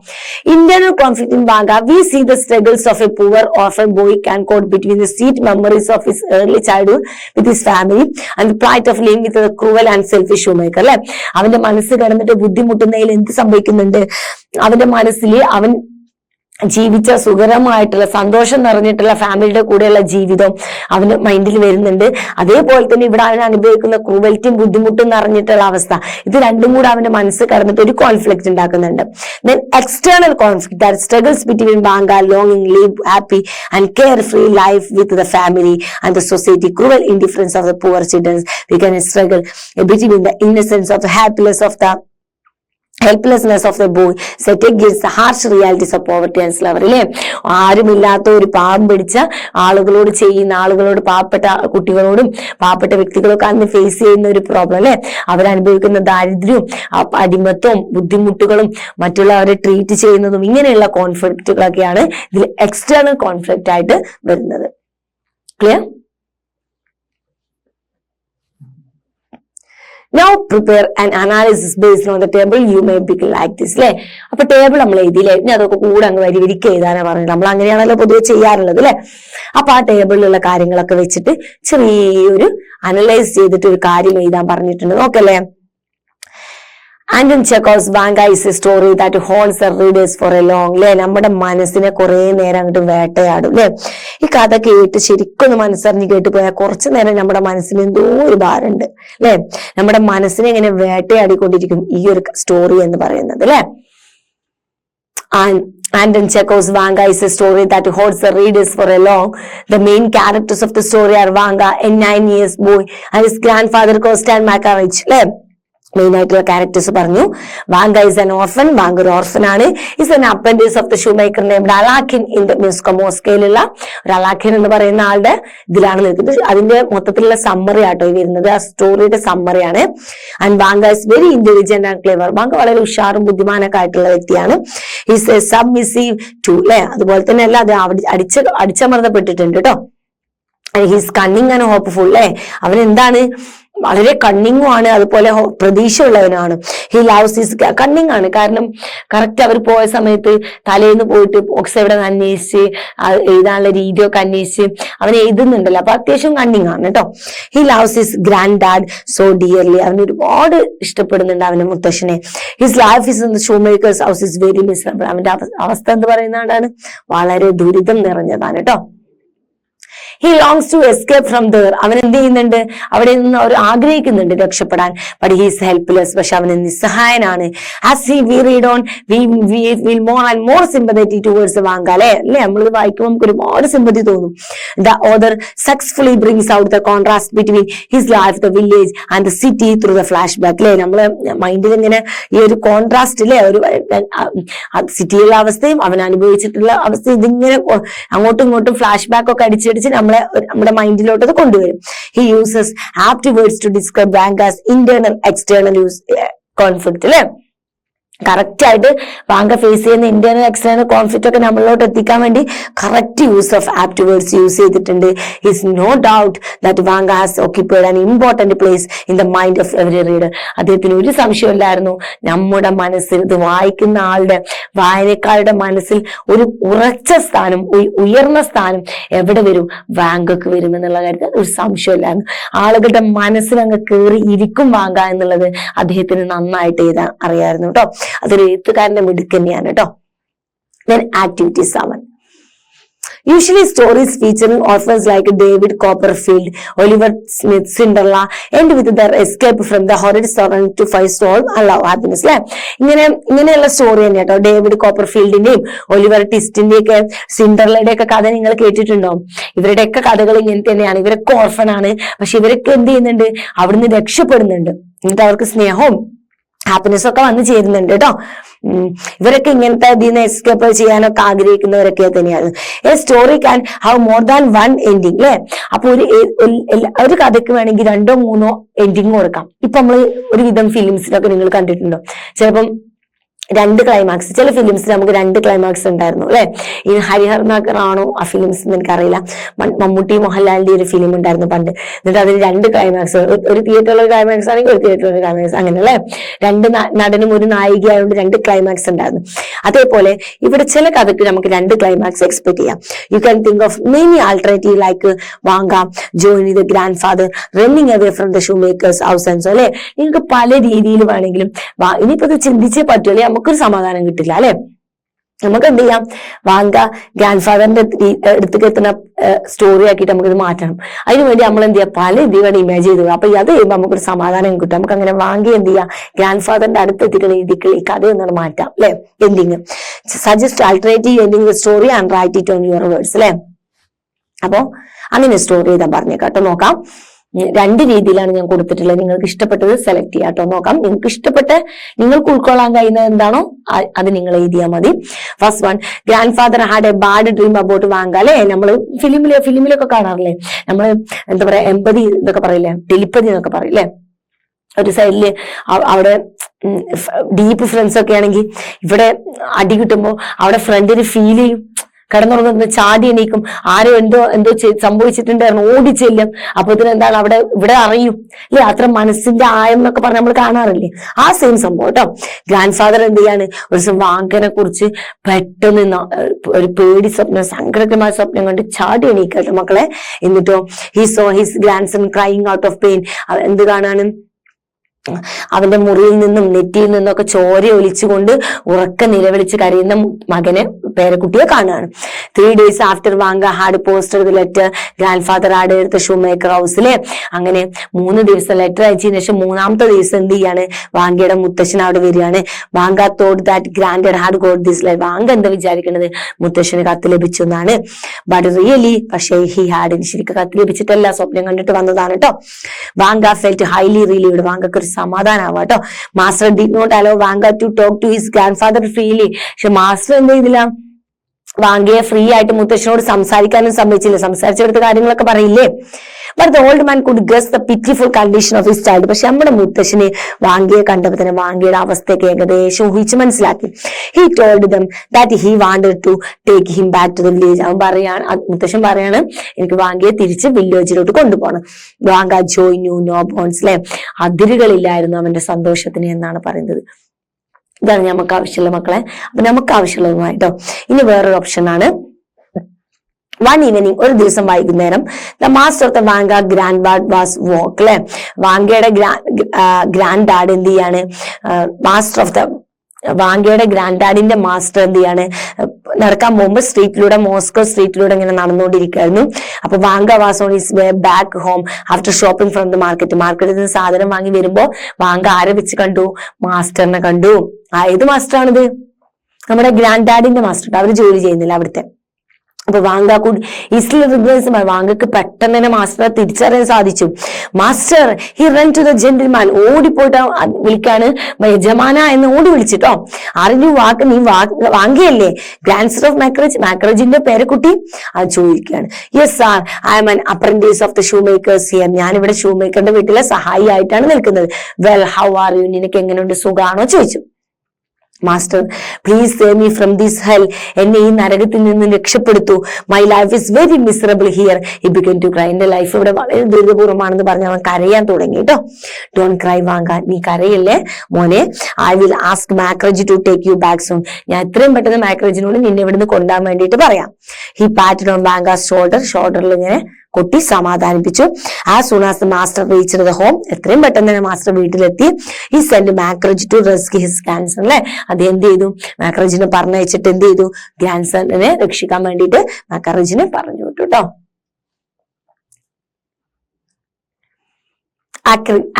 Internal conflict in Vanka, we see the struggles of a poor orphan boy can caught between the sweet memories of his early childhood with his family and the plight of living with cruel and selfish shoemaker അല്ലെ. അവന്റെ മനസ്സ് കിടന്നിട്ട് ബുദ്ധിമുട്ടുന്നതിൽ എന്ത് സംഭവിക്കുന്നുണ്ട്, അവന്റെ മനസ്സിൽ അവൻ ജീവിച്ച സുഖകരമായിട്ടുള്ള സന്തോഷം നിറഞ്ഞിട്ടുള്ള ഫാമിലിയുടെ കൂടെയുള്ള ജീവിതം അവന്റെ മൈൻഡിൽ വരുന്നുണ്ട്. അതേപോലെ തന്നെ ഇവിടെ അവൻ അനുഭവിക്കുന്ന ക്രൂവൽറ്റിയും ബുദ്ധിമുട്ടും നിറഞ്ഞിട്ടുള്ള അവസ്ഥ, ഇത് രണ്ടും കൂടെ അവന്റെ മനസ്സ് കടന്നിട്ട് ഒരു കോൺഫ്ലിക്റ്റ് ഉണ്ടാക്കുന്നുണ്ട്. Then external conflict that struggles between Vanka ലോങ്ങിങ് live happy and carefree life with the family and the society, cruel indifference of the poor children, we can struggle between the innocence of the helplessness of the boy set against the harsh realities of poverty and slavery അല്ലെ. ആരുമില്ലാത്ത ഒരു പാവം പിടിച്ച ആളുകളോട് പാവപ്പെട്ട കുട്ടികളോടും പാവപ്പെട്ട വ്യക്തികളൊക്കെ അന്ന് face ചെയ്യുന്ന ഒരു പ്രോബ്ലം അല്ലെ. അവരനുഭവിക്കുന്ന ദാരിദ്ര്യവും അടിമത്വവും ബുദ്ധിമുട്ടുകളും മറ്റുള്ളവരെ ട്രീറ്റ് ചെയ്യുന്നതും ഇങ്ങനെയുള്ള കോൺഫ്ലിക്റ്റുകളൊക്കെയാണ് ഇതിൽ എക്സ്റ്റേണൽ കോൺഫ്ലിക്റ്റ് ആയിട്ട് വരുന്നത്. Clear? Now prepare an analysis based on the table you may begin like this അല്ലെ. അപ്പൊ ടേബിൾ നമ്മൾ എഴുതിയില്ലേ, ഇനി അതൊക്കെ കൂടെ അങ്ങ് വരിവരിക്ക് എഴുതാനാ പറഞ്ഞത്. നമ്മൾ അങ്ങനെയാണല്ലോ പൊതുവെ ചെയ്യാറുള്ളത് അല്ലെ. അപ്പൊ ആ ടേബിളിലുള്ള കാര്യങ്ങളൊക്കെ വെച്ചിട്ട് ചെറിയൊരു അനലൈസ് ചെയ്തിട്ട് ഒരു കാര്യം എഴുതാൻ പറഞ്ഞിട്ടുണ്ട്. നോക്കല്ലേ. Anton Chekhov's Vanga is a story that haunts the readers for a long അല്ലെ. നമ്മുടെ മനസ്സിനെ കുറെ നേരം അങ്ങോട്ട് വേട്ടയാടും അല്ലെ. ഈ കഥ കേട്ട് ശരിക്കൊന്ന് മനസ്സറിഞ്ഞ് കേട്ട് പോയാൽ കുറച്ചു നേരം നമ്മുടെ മനസ്സിന് എന്തോ ഒരു ഭാരമുണ്ട് അല്ലെ. നമ്മുടെ മനസ്സിനെ ഇങ്ങനെ വേട്ടയാടിക്കൊണ്ടിരിക്കും ഈ ഒരു സ്റ്റോറി എന്ന് പറയുന്നത് അല്ലെ. Anton Chekhov's Vanga is a story that holds the readers for a long. The main characters of the story are Vanga, a 9 years boy, and his grandfather Kostan Makarovich അല്ലെ. മെയിൻ ആയിട്ടുള്ള characters പറഞ്ഞു. Vanga is an orphan. Vanga ഒരു orphan ആണ്. Is an apprentice of the shoemaker named അലാഖിൻ in the മോസ്കോയിലുള്ള ഒരു അലാഖിൻ എന്ന് പറയുന്ന ആളുടെ ഇതിലാണ് നിൽക്കുന്നത്. അതിന്റെ മൊത്തത്തിലുള്ള സമ്മറി ആട്ടോ വരുന്നത്, ആ സ്റ്റോറിയുടെ സമ്മറിയാണ്. And Vanka is very intelligent and clever. Vanka വളരെ ഉഷാറും ബുദ്ധിമാനൊക്കെ ആയിട്ടുള്ള വ്യക്തിയാണ്. ഈസ് എ സബ്മിസീവ് ടു അല്ലെ, അതുപോലെ തന്നെ അല്ല അത് അടിച്ചമർത്തപ്പെട്ടിട്ടുണ്ട് കേട്ടോ. ഹീസ് കണ്ണിങ് ആൻഡ് ഹോപ്പ്ഫുൾ അല്ലെ, അവൻ എന്താണ് വളരെ കണ്ണിങ്ങും ആണ്, അതുപോലെ പ്രതീക്ഷയുള്ളവനാണ്. ഹി ലവ്സ് ഹിസ് കണ്ണിങ് ആണ്, കാരണം കറക്റ്റ് അവർ പോയ സമയത്ത് തലേന്ന് പോയിട്ട് ബോക്സ് എവിടെ അന്വേഷിച്ച് എഴുതാനുള്ള രീതിയൊക്കെ അന്വേഷിച്ച് അവൻ എഴുതുന്നുണ്ടല്ലോ, അപ്പൊ അത്യാവശ്യം കണ്ണിങ് ആണ് കേട്ടോ. He loves his grand dad so dearly, അവൻ ഒരുപാട് ഇഷ്ടപ്പെടുന്നുണ്ട് അവന്റെ മുത്തശ്ശനെ. His life is in the shoemaker's house is very miserable. അവന്റെ അവസ്ഥ എന്ന് പറയുന്നതാണ് വളരെ ദുരിതം നിറഞ്ഞതാണ് കേട്ടോ. He longs to escape from there. അവൻ എന്ത് ചെയ്യുന്നുണ്ട്, അവിടെ നിന്ന് അവർ ആഗ്രഹിക്കുന്നുണ്ട് രക്ഷപ്പെടാൻ. But he is helpless. പക്ഷെ അവൻ നിസ്സഹായനാണ്. As we read on, we feel more and more sympathy towards Vanga അല്ലെ നമ്മളിത് വായിക്കുമ്പോൾ നമുക്ക് ഒരുപാട് സിമ്പതി തോന്നും. The author successfully brings out the contrast between his life, the village and the city through the flashback. അല്ലെ നമ്മളെ മൈൻഡിൽ ഇങ്ങനെ ഈ ഒരു കോൺട്രാസ്റ്റ് അല്ലെ, ഒരു സിറ്റിയിലുള്ള അവസ്ഥയും അവൻ അനുഭവിച്ചിട്ടുള്ള അവസ്ഥയും ഇതിങ്ങനെ അങ്ങോട്ടും ഇങ്ങോട്ടും ഫ്ലാഷ് ബാക്ക് ഒക്കെ അടിച്ചടിച്ച് നമ്മുടെ മൈൻഡിലോട്ട് അത് കൊണ്ടുവരും. He uses apt words to describe Vanka's internal external conflict അല്ലെ. കറക്റ്റ് ആയിട്ട് വാങ്ക ഫേസ് ചെയ്യുന്ന ഇന്റേണൽ എക്സ്റ്റേണൽ കോൺഫ്ലിക്റ്റ് ഒക്കെ നമ്മളിലോട്ട് എത്തിക്കാൻ വേണ്ടി correct use of apt words use ചെയ്തിട്ടുണ്ട്. It's no doubt that Vanka has occupied an important place in the mind of every reader. അദ്ദേഹത്തിന് ഒരു സംശയമില്ലായിരുന്നു, നമ്മുടെ മനസ്സിൽ ഇത് വായിക്കുന്ന ആളുടെ വായനക്കാരുടെ മനസ്സിൽ ഒരു ഉറച്ച സ്ഥാനം, ഉയർന്ന സ്ഥാനം എവിടെ വരും, വാങ്കക്ക് വരും എന്നുള്ള കാര്യത്തിൽ ഒരു സംശയമില്ലായിരുന്നു. ആളുകളുടെ മനസ്സിൽ അങ്ങ് കയറി ഇരിക്കും വാങ്ക എന്നുള്ളത് അദ്ദേഹത്തിന് നന്നായിട്ട് എഴുതാൻ അറിയായിരുന്നു കേട്ടോ. അതൊരു എഴുത്തുകാരന്റെ മിടുക്ക് തന്നെയാണ് കേട്ടോ. Then activity 7. Usually stories featuring authors like David Copperfield, Oliver Smith, Cinderella end with their escape from the horrid sorrow to find solve and love happiness. അല്ലെ ഇങ്ങനെയുള്ള സ്റ്റോറി തന്നെ കേട്ടോ. ഡേവിഡ് കോപ്പർഫീൽഡിന്റെയും ഒലിവർ ട്വിസ്റ്റിന്റെയും ഒക്കെ സിൻഡർലയുടെ ഒക്കെ കഥ നിങ്ങൾ കേട്ടിട്ടുണ്ടോ? ഇവരുടെ ഒക്കെ കഥകൾ ഇങ്ങനെ തന്നെയാണ്. ഇവരൊക്കെ ഓർഫനാണ്, പക്ഷെ ഇവരൊക്കെ എന്ത് ചെയ്യുന്നുണ്ട്, അവിടുന്ന് രക്ഷപ്പെടുന്നുണ്ട്. എന്നിട്ട് അവർക്ക് സ്നേഹവും ഹാപ്പിനെസ് ഒക്കെ വന്നു ചേരുന്നുണ്ട് കേട്ടോ. ഇവരൊക്കെ ഇങ്ങനത്തെ ഇതിന്ന് എസ്കേപ്പ് ചെയ്യാനൊക്കെ ആഗ്രഹിക്കുന്നവരൊക്കെ തന്നെയാണ്. A story can have more than one ending അല്ലെ. അപ്പൊ ഒരു കഥയ്ക്ക് വേണമെങ്കിൽ 2 or 3 എൻഡിങ് കൊടുക്കാം. ഇപ്പൊ നമ്മള് ഒരുവിധം ഫിലിംസിലൊക്കെ നിങ്ങൾ കണ്ടിട്ടുണ്ടോ, ചിലപ്പം 2 ക്ലൈമാക്സ്, ചില ഫിലിംസിൽ നമുക്ക് 2 ക്ലൈമാക്സ് ഉണ്ടായിരുന്നു അല്ലെ. ഈ ഹരിഹർ നഗർ ആണോ ആ ഫിലിംസ് എനിക്കറിയില്ല. മമ്മൂട്ടി മോഹൻലാലിന്റെ ഒരു ഫിലിം ഉണ്ടായിരുന്നു പണ്ട്. എന്നിട്ട് അതിന് 2 ക്ലൈമാക്സ്, ഒരു തിയേറ്ററിലുള്ള ക്ലൈമാക്സ് ആണെങ്കിൽ ഒരു തിയേറ്ററിലുള്ള ക്ലൈമാക്സ്, അങ്ങനെ അല്ലെ. 2 നടനും ഒരു നായികയായതുകൊണ്ട് 2 ക്ലൈമാക്സ് ഉണ്ടായിരുന്നു. അതേപോലെ ഇവിടെ ചില കഥയ്ക്ക് നമുക്ക് 2 ക്ലൈമാക്സ് എക്സ്പെക്ട് ചെയ്യാം. U can think of many alternative like Vanga, ജോയിനി the grand father, running away from the shoe makers house and so അല്ലെ. നിങ്ങൾക്ക് പല രീതിയിൽ വേണമെങ്കിലും ഇനിയിപ്പോ ഇത് ചിന്തിച്ചേ പറ്റൂല്ലേ, നമുക്കൊരു സമാധാനം കിട്ടില്ല അല്ലെ. നമുക്ക് എന്ത് ചെയ്യാം, വാങ്ക ഗ്രാൻഡ് ഫാദറിന്റെ അടുത്തേക്ക് എത്തുന്ന സ്റ്റോറി ആക്കിയിട്ട് നമുക്കിത് മാറ്റണം. അതിനുവേണ്ടി നമ്മൾ എന്ത് ചെയ്യാം, പല രീതിയിൽ ഇമാജിൻ ചെയ്തു. അപ്പൊ അത് ചെയ്യുമ്പോൾ നമുക്കൊരു സമാധാനം കിട്ടും. നമുക്ക് അങ്ങനെ വാങ്ങി എന്ത് ചെയ്യാം, ഗ്രാൻഡ് ഫാദറിന്റെ അടുത്തെത്തിക്കുന്ന രീതിക്ക് ഈ കഥ ഒന്നാണ് മാറ്റാം അല്ലെ. Ending suggest alternative ending story and write it on your words അല്ലെ. അപ്പൊ അങ്ങനെ സ്റ്റോറി ചെയ്താൽ പറഞ്ഞേക്കാട്ടോ. നോക്കാം, 2 രീതിയിലാണ് ഞാൻ കൊടുത്തിട്ടുള്ളത്. നിങ്ങൾക്ക് ഇഷ്ടപ്പെട്ടത് സെലക്ട് ചെയ്യാട്ടോ. നോക്കാം, നിങ്ങൾക്ക് ഉൾക്കൊള്ളാൻ കഴിയുന്നത് എന്താണോ അത് നിങ്ങൾ എഴുതിയാൽ മതി. First one, grand father had A bad dream about Vanga അല്ലെ. നമ്മള് ഫിലിമിലൊക്കെ കാണാറില്ലേ, നമ്മള് എന്താ പറയാ, എമ്പതി എന്നൊക്കെ പറയില്ലേ, ടെലിപ്പതി എന്നൊക്കെ പറയില്ലേ. ഒരു സൈഡില് അവിടെ ഡീപ്പ് ഫ്രണ്ട്സ് ഒക്കെ ആണെങ്കിൽ ഇവിടെ അടി കിട്ടുമ്പോ അവിടെ ഫ്രണ്ടിന് ഫീൽ ചെയ്യും, കിടന്നുറങ്ങുന്ന ചാടി എണീക്കും, ആരോ എന്തോ സംഭവിച്ചിട്ടുണ്ടായിരുന്നു, ഓടിച്ചെല്ലും. അപ്പൊ ഇതിനെന്താണ് ഇവിടെ അറിയും അല്ലെ. അത്ര മനസ്സിന്റെ ആയം എന്നൊക്കെ പറഞ്ഞ് നമ്മൾ കാണാറില്ലേ, ആ സെയിം സംഭവം കേട്ടോ. ഗ്രാൻഡ് ഫാദർ എന്ത് ചെയ്യാണ്, ഒരു ദിവസം വാങ്കനെ കുറിച്ച് പെട്ടെന്ന് ഒരു പേടി സ്വപ്നം, സങ്കടകരമായ സ്വപ്നം കണ്ട് ചാടി എണീക്കട്ടെ മക്കളെ. എന്നിട്ടോ he saw his grand sun crying out of pain. എന്ത് കാണാണ്, അവന്റെ മുറിയിൽ നിന്നും നെറ്റിയിൽ നിന്നൊക്കെ ചോര ഒലിച്ചുകൊണ്ട് ഉറക്ക നിലവിളിച്ച് കരയുന്ന മകനെ, പേരക്കുട്ടിയെ കാണുകയാണ്. 3 days after Vanga had posted the letter grand father had എടുത്ത ഷൂ മേക്കർ ഹൗസിലെ. അങ്ങനെ 3 ദിവസം ലെറ്റർ അയച്ചതിന് ശേഷം 3ാമത്തെ ദിവസം എന്ത് ചെയ്യാണ്, വാങ്കയുടെ മുത്തശ്ശൻ അവിടെ വരികയാണ്. Vanka thought that grand had got this letter. Vanka എന്താ വിചാരിക്കുന്നത്, മുത്തശ്ശന് കത്ത് ലഭിച്ചു എന്നാണ്. ബട്ട് റിയലി പക്ഷേ ഹി ഹാഡ്, ശരിക്കും കത്ത് ലഭിച്ചിട്ടല്ല, സ്വപ്നം കണ്ടിട്ട് വന്നതാണ് കേട്ടോ. Vanka felt highly relieved. വാങ്കക്ക് ഒരു സമാധാനാവാട്ടോ. Master did not allow Vanka to talk to his grand father freely. പക്ഷെ മാസ്റ്റർ എന്ത് ചെയ്തില്ല, വാങ്കയെ ഫ്രീ ആയിട്ട് മുത്തശ്ശനോട് സംസാരിക്കാനും സമ്മതിച്ചില്ല. സംസാരിച്ചെടുത്ത കാര്യങ്ങളൊക്കെ പറയില്ലേ. But the old man could guess the pitiful condition of his child. പക്ഷെ നമ്മുടെ മുത്തശ്ശന് വാങ്കയെ കണ്ടപ്പോൾ തന്നെ വാങ്കയുടെ അവസ്ഥയൊക്കെ ഏകദേശം ഊഹിച്ച് മനസ്സിലാക്കി. He told them that he wanted to take him back to the village. അവൻ പറയാണ്, മുത്തശ്ശൻ പറയാണ്, എനിക്ക് വാങ്കയെ തിരിച്ച് വില്ലേജിലോട്ട് കൊണ്ടുപോകണം. Vanka joy knew no bounds, അല്ലെ, അതിരുകളില്ലായിരുന്നു അവന്റെ സന്തോഷത്തിന് എന്നാണ് പറയുന്നത്. ഇതാണ് നമുക്ക് ആവശ്യമുള്ള മക്കളെ. അപ്പൊ നമുക്ക് ആവശ്യമുള്ളതുമായിട്ടോ. ഇനി വേറൊരു ഓപ്ഷൻ ആണ്, വൺ ഈവനിങ്, ഒരു ദിവസം വൈകുന്നേരം, the master of the Vanka grand dad was walk, അല്ലെ, വാങ്കയുടെ ഗ്രാൻഡ് ഡാഡ് എന്ത് ചെയ്യാണ്, മാസ്റ്റർ ഓഫ് ദ വാങ്കയുടെ ഗ്രാൻഡ് ഡാഡിന്റെ മാസ്റ്റർ എന്ത് ചെയ്യാണ്, നടക്കാൻ പോകുമ്പോൾ സ്ട്രീറ്റിലൂടെ, മോസ്കോ സ്ട്രീറ്റിലൂടെ ഇങ്ങനെ നടന്നുകൊണ്ടിരിക്കുകയായിരുന്നു. അപ്പൊ Vanga was on his way back home after shopping from the market. മാർക്കറ്റിൽ നിന്ന് സാധനം വാങ്ങി വരുമ്പോ വാങ്ക ആരെ വെച്ച് കണ്ടു, മാസ്റ്ററിനെ കണ്ടു. ഏത് മാസ്റ്ററാണിത്? നമ്മുടെ ഗ്രാൻഡ് ഡാഡിന്റെ മാസ്റ്റർ. അവര് ജോലി ചെയ്യുന്നില്ല അവിടുത്തെ. അപ്പൊ വാങ്ക കുഡ് ഈസിലി റിഗ്രസ്, വാങ്കക്ക് പെട്ടെന്ന് തന്നെ മാസ്റ്ററെ തിരിച്ചറിയാൻ സാധിച്ചു. Master, he run to the gentleman, ഓടിപ്പോയിട്ട് വിളിക്കാണ്, യജമാന എന്ന് ഓടി വിളിച്ചിട്ടോ. അറിഞ്ഞു വാക്ക്, നീ വാങ്കയല്ലേ, ഗ്രാൻഡ് ഓഫ് മാക്രജ്, മാക്രജിന്റെ പേരക്കുട്ടി? അത് ചോദിക്കുകയാണ്. Yes sir, I M an apprentice of the shoe makers here. ഞാനിവിടെ ഷൂ മേക്കറിന്റെ വീട്ടിലെ സഹായി ആയിട്ടാണ് നിൽക്കുന്നത്. വെൽ, ഹൗ ആർ യു, നിനക്ക് എങ്ങനെയുണ്ട്, സുഖാണോ ചോദിച്ചു. Master, please save me from this hell, എന്നെ ഈ നരകത്തിൽ നിന്ന് രക്ഷപ്പെടുത്തു. My life is very miserable here. He began to cry. എന്റെ ലൈഫ് ഇവിടെ വളരെ ദുരിതപൂർവ്വമാണെന്ന് പറഞ്ഞ് അവൻ കരയാൻ തുടങ്ങി കേട്ടോ. ഡോണ്ട് ക്രൈ വാങ്ക, നീ കരയല്ലേ മോനെ. I will ask Makarich to take you back soon. ഞാൻ എത്രയും പെട്ടെന്ന് മാക്രജിനോട് നിന്നെ ഇവിടുന്ന് കൊണ്ടുപോകാൻ വേണ്ടിയിട്ട് പറയാം. He patted on Vanka's shoulder, ഷോൾഡറിൽ ഇങ്ങനെ കൊട്ടി സമാധാനിപ്പിച്ചു. As soon as the master reached the home, എത്രയും പെട്ടെന്ന് തന്നെ മാസ്റ്റർ വീട്ടിലെത്തി. He send Makarich to rescue his grandson, അല്ലെ, അത് എന്ത് ചെയ്തു, മാക്രജിനെ പറഞ്ഞയച്ചിട്ട് എന്ത് ചെയ്തു, ഗ്രാൻഡ്സണിനെ രക്ഷിക്കാൻ വേണ്ടിയിട്ട് മാക്രജിനെ പറഞ്ഞു വിട്ടു കേട്ടോ.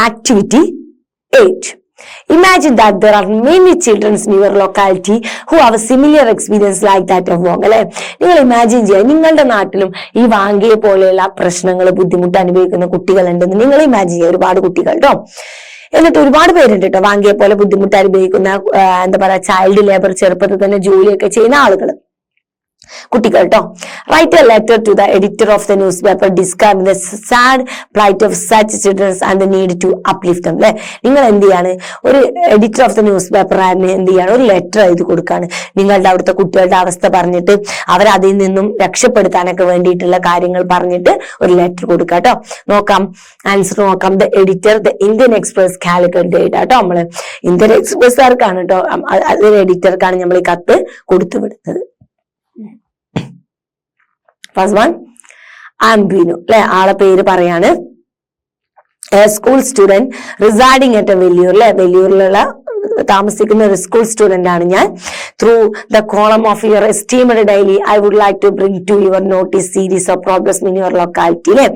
Activity 8. Imagine that there are many children in your locality who have a similar experience like that of Wang. അല്ലെ, നിങ്ങൾ ഇമാജിൻ ചെയ്യുക, നിങ്ങളുടെ നാട്ടിലും ഈ വാങ്കയെ പോലെയുള്ള പ്രശ്നങ്ങൾ, ബുദ്ധിമുട്ട് അനുഭവിക്കുന്ന കുട്ടികളുണ്ടെന്ന് നിങ്ങൾ ഇമാജിൻ ചെയ്യുക. ഒരുപാട് കുട്ടികൾ കേട്ടോ. എന്നിട്ട് ഒരുപാട് പേരുണ്ട് കേട്ടോ വാങ്കയെ പോലെ ബുദ്ധിമുട്ട് അനുഭവിക്കുന്ന, എന്താ പറയാ, ചൈൽഡ് ലേബർ, ചെറുപ്പത്തിൽ തന്നെ ജോലിയൊക്കെ ചെയ്യുന്ന ആളുകൾ, കുട്ടികൾ കേട്ടോ. Write a letter to the editor of the newspaper describing the sad plight of such childrens and the need to uplift them. അല്ലെ, നിങ്ങൾ എന്ത് ചെയ്യാണ്, ഒരു എഡിറ്റർ ഓഫ് ദ ന്യൂസ് പേപ്പറിന് എന്ത് ചെയ്യാണ്, ഒരു ലെറ്റർ എഴുതി കൊടുക്കാണ്. നിങ്ങളുടെ അവിടുത്തെ കുട്ടികളുടെ അവസ്ഥ പറഞ്ഞിട്ട് അവരതിൽ നിന്നും രക്ഷപ്പെടുത്താനൊക്കെ വേണ്ടിയിട്ടുള്ള കാര്യങ്ങൾ പറഞ്ഞിട്ട് ഒരു ലെറ്റർ കൊടുക്കുക കേട്ടോ. നോക്കാം, ആൻസർ നോക്കാം. The editor, the Indian express Calicut date കേട്ടോ. നമ്മള് ഇന്ത്യൻ എക്സ്പ്രസ്സുകാർക്കാണ് കേട്ടോ, അതൊരു എഡിറ്റർക്കാണ് നമ്മൾ ഈ കത്ത് കൊടുത്തു വിടുന്നത്. ഫസ്റ്റ് വൺ, ആംബിനു, അല്ലെ, ആളെ പേര് പറയാണ്. School student residing at Velliyur, അല്ലെ, വെല്ലിയൂരിലുള്ള താമസിക്കുന്ന ഒരു സ്കൂൾ സ്റ്റുഡന്റ് ആണ് ഞാൻ. Through the column of your esteemed daily I would like to bring to your notice series of problems in your locality. അല്ലെ,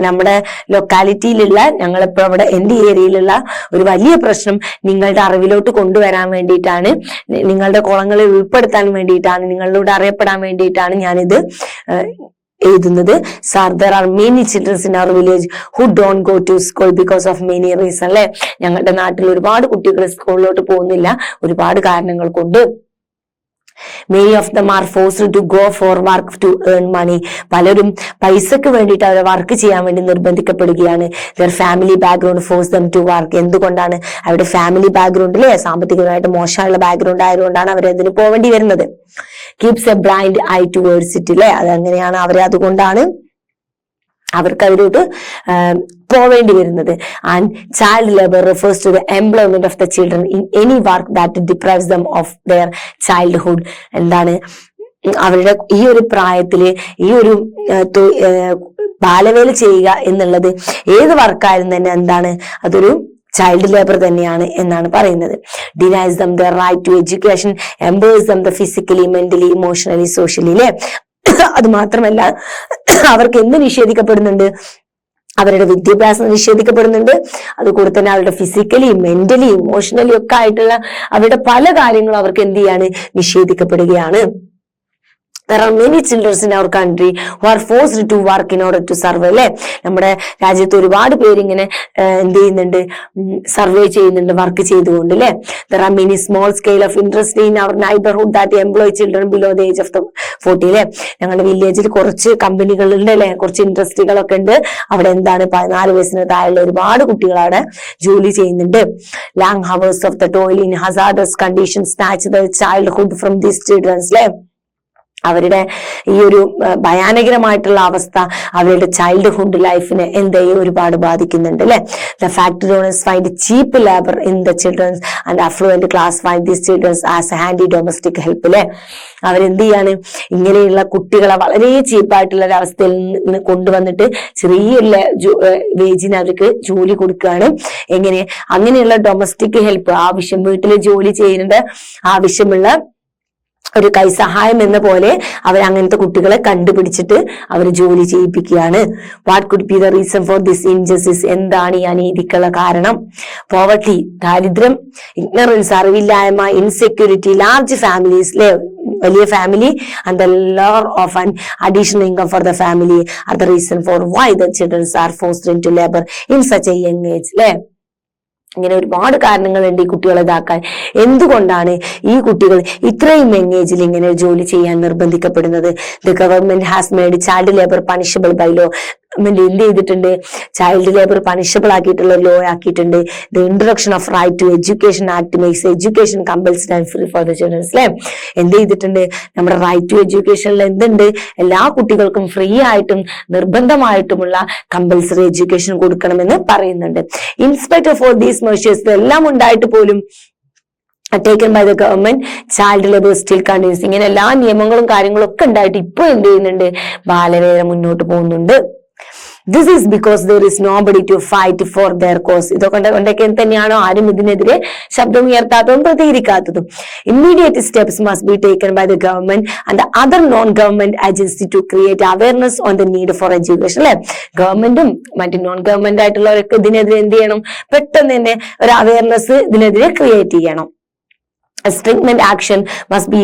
നമ്മുടെ ലൊക്കാലിറ്റിയിലുള്ള, ഞങ്ങളിപ്പോ അവിടെ എന്റെ ഏരിയയിലുള്ള ഒരു വലിയ പ്രശ്നം നിങ്ങളുടെ അറിവിലോട്ട് കൊണ്ടുവരാൻ വേണ്ടിയിട്ടാണ്, നിങ്ങളുടെ കോളങ്ങളിൽ ഉൾപ്പെടുത്താൻ വേണ്ടിയിട്ടാണ്, നിങ്ങളിലൂടെ അറിയപ്പെടാൻ വേണ്ടിയിട്ടാണ് ഞാനിത് എഴുതുന്നത്. Sir, there are many childrens in our village who don't go to school because of many reason. അല്ലെ, ഞങ്ങളുടെ നാട്ടിൽ ഒരുപാട് കുട്ടികൾ സ്കൂളിലോട്ട് പോകുന്നില്ല, ഒരുപാട് കാരണങ്ങൾ കൊണ്ട്. Many of them are forced to go for work to earn money. പലരും പൈസക്ക് വേണ്ടിയിട്ട് അവരെ വർക്ക് ചെയ്യാൻ വേണ്ടി നിർബന്ധിക്കപ്പെടുകയാണ്. Their family background force them to work. എന്തുകൊണ്ടാണ്? അവരുടെ ഫാമിലി ബാക്ക്ഗ്രൗണ്ടിലെ സാമ്പത്തികമായിട്ട് മോശമുള്ള ബാക്ക്ഗ്രൗണ്ട് ആയതുകൊണ്ടാണ് അവർ അതിന് പോവേണ്ടി വരുന്നത്. Keeps a blind eye towards it. അല്ലെ, അതങ്ങനെയാണ്, അവരെ അതുകൊണ്ടാണ് അവർക്ക് അതിലോട്ട് പോവേണ്ടി വരുന്നത്. And child labour refers to the employment of the children in any work that deprives them of their childhood. എന്താണ്, അവരുടെ ഈ ഒരു പ്രായത്തില് ഈ ഒരു ബാലവേല ചെയ്യുക എന്നുള്ളത് ഏത് വർക്കായാലും തന്നെ എന്താണ്, അതൊരു ചൈൽഡ് ലേബർ തന്നെയാണ് എന്നാണ് പറയുന്നത്. Denies them the right to education, empowers them the physically, mentally, emotionally, socially. അല്ലെ, അത് മാത്രമല്ല അവർക്ക് എന്ത് നിഷേധിക്കപ്പെടുന്നുണ്ട്, അവരുടെ വിദ്യാഭ്യാസം നിഷേധിക്കപ്പെടുന്നുണ്ട്. അതുകൂടെ തന്നെ അവരുടെ ഫിസിക്കലി, മെന്റലി, ഇമോഷണലി ഒക്കെ ആയിട്ടുള്ള അവരുടെ പല കാര്യങ്ങളും അവർക്ക് എന്ത് ചെയ്യാണ്, നിഷേധിക്കപ്പെടുകയാണ്. There are many children in our country who are forced to work in order to survive. അല്ലെ, നമ്മുടെ രാജ്യത്ത് ഒരുപാട് പേര് ഇങ്ങനെ എന്ത് ചെയ്യുന്നുണ്ട്, സർവേ ചെയ്യുന്നുണ്ട്, വർക്ക് ചെയ്തുകൊണ്ട് അല്ലെ. There are many small scale of industry in our neighborhood that employ children below the age of 40. അല്ലെ, ഞങ്ങളുടെ വില്ലേജിൽ കുറച്ച് കമ്പനികളുണ്ട് അല്ലെ, കുറച്ച് ഇൻഡസ്ട്രികളൊക്കെ ഉണ്ട്. അവിടെ എന്താണ് 14 വയസ്സിന് താഴെയുള്ള ഒരുപാട് കുട്ടികളാണ് ജോലി ചെയ്യുന്നുണ്ട്. Long hours of the toil in hazardous conditions snatch the childhood from these children. അല്ലെ, അവരുടെ ഈ ഒരു ഭയാനകരമായിട്ടുള്ള അവസ്ഥ അവരുടെ ചൈൽഡ്ഹുഡ് ലൈഫിനെ എന്തെയും ഒരുപാട് ബാധിക്കുന്നുണ്ട് അല്ലെ. The factory owners find cheap labor in the children and affluent class find these children as handy domestic help. അല്ലെ, അവരെന്ത് ചെയ്യാണ്, ഇങ്ങനെയുള്ള കുട്ടികളെ വളരെ ചീപ്പായിട്ടുള്ള ഒരു അവസ്ഥയിൽ നിന്ന് കൊണ്ടുവന്നിട്ട് ചെറിയൊരു വേജിന് അവർക്ക് ജോലി കൊടുക്കുകയാണ്. എങ്ങനെ, അങ്ങനെയുള്ള ഡൊമസ്റ്റിക് ഹെൽപ്പ്, ആവശ്യം വീട്ടിൽ ജോലി ചെയ്യുന്നത് ആവശ്യമുള്ള ഒരു കൈസഹായം എന്ന പോലെ അവർ അങ്ങനത്തെ കുട്ടികളെ കണ്ടുപിടിച്ചിട്ട് അവർ ജോലി ചെയ്യിപ്പിക്കുകയാണ്. What could be the reason for this injustice? എന്താണ് ഈ അനീതിക്കുള്ള കാരണം? പോവർട്ടി, ദാരിദ്ര്യം, ഇഗ്നറൻസ്, അറിവില്ലായ്മ, ഇൻസെക്യൂരിറ്റി, ലാർജ് ഫാമിലീസ് അല്ലെ, വലിയ family, and the lure of an additional income for the family are the reason for why the children are forced into labor in such a young age. അല്ലെ, ഇങ്ങനെ ഒരുപാട് കാരണങ്ങളുണ്ട് ഈ കുട്ടികളെ ഇതാക്കാൻ. എന്തുകൊണ്ടാണ് ഈ കുട്ടികൾ ഇത്രയും യങ് ഏജിൽ ഇങ്ങനെ ജോലി ചെയ്യാൻ നിർബന്ധിക്കപ്പെടുന്നത്? The government has made child labour punishable by law. Government എന്ത് ചെയ്തിട്ടുണ്ട്? ചൈൽഡ് ലേബർ പണിഷബിൾ ആക്കിയിട്ടുള്ള ലോ ആക്കിയിട്ടുണ്ട്. The introduction of right to education act makes education compulsory and free for the childrens. അല്ലെ, എന്ത് ചെയ്തിട്ടുണ്ട്? നമ്മുടെ റൈറ്റ് ടു എഡ്യൂക്കേഷനിൽ എന്തുണ്ട്? എല്ലാ കുട്ടികൾക്കും ഫ്രീ ആയിട്ടും നിർബന്ധമായിട്ടുമുള്ള കമ്പൽസറി എഡ്യൂക്കേഷൻ കൊടുക്കണമെന്ന് പറയുന്നുണ്ട്. Inspect of all these measures, എല്ലാം ഉണ്ടായിട്ട് പോലും taken by the government, child labor still continues. ഇങ്ങനെ എല്ലാ നിയമങ്ങളും കാര്യങ്ങളും ഒക്കെ ഉണ്ടായിട്ട് ഇപ്പൊ എന്ത് ചെയ്യുന്നുണ്ട്? ബാലവേല മുന്നോട്ട് പോകുന്നുണ്ട്. This is because there is nobody to fight for their cause. ഇതൊക്കെ തന്നെയാണോ ആരും ഇതിനെതിരെ ശബ്ദം ഉയർത്താത്തതും പ്രതികരിക്കാത്തതും. Immediate steps must be taken by the government and the other non-government agency to create awareness on the need for education. അല്ലെ, ഗവൺമെന്റും മറ്റ് non government ആയിട്ടുള്ളവരൊക്കെ ഇതിനെതിരെ എന്ത് ചെയ്യണം? പെട്ടെന്ന് തന്നെ ഒരു അവയർനെസ് ഇതിനെതിരെ ക്രിയേറ്റ് ചെയ്യണം. A stringent action must be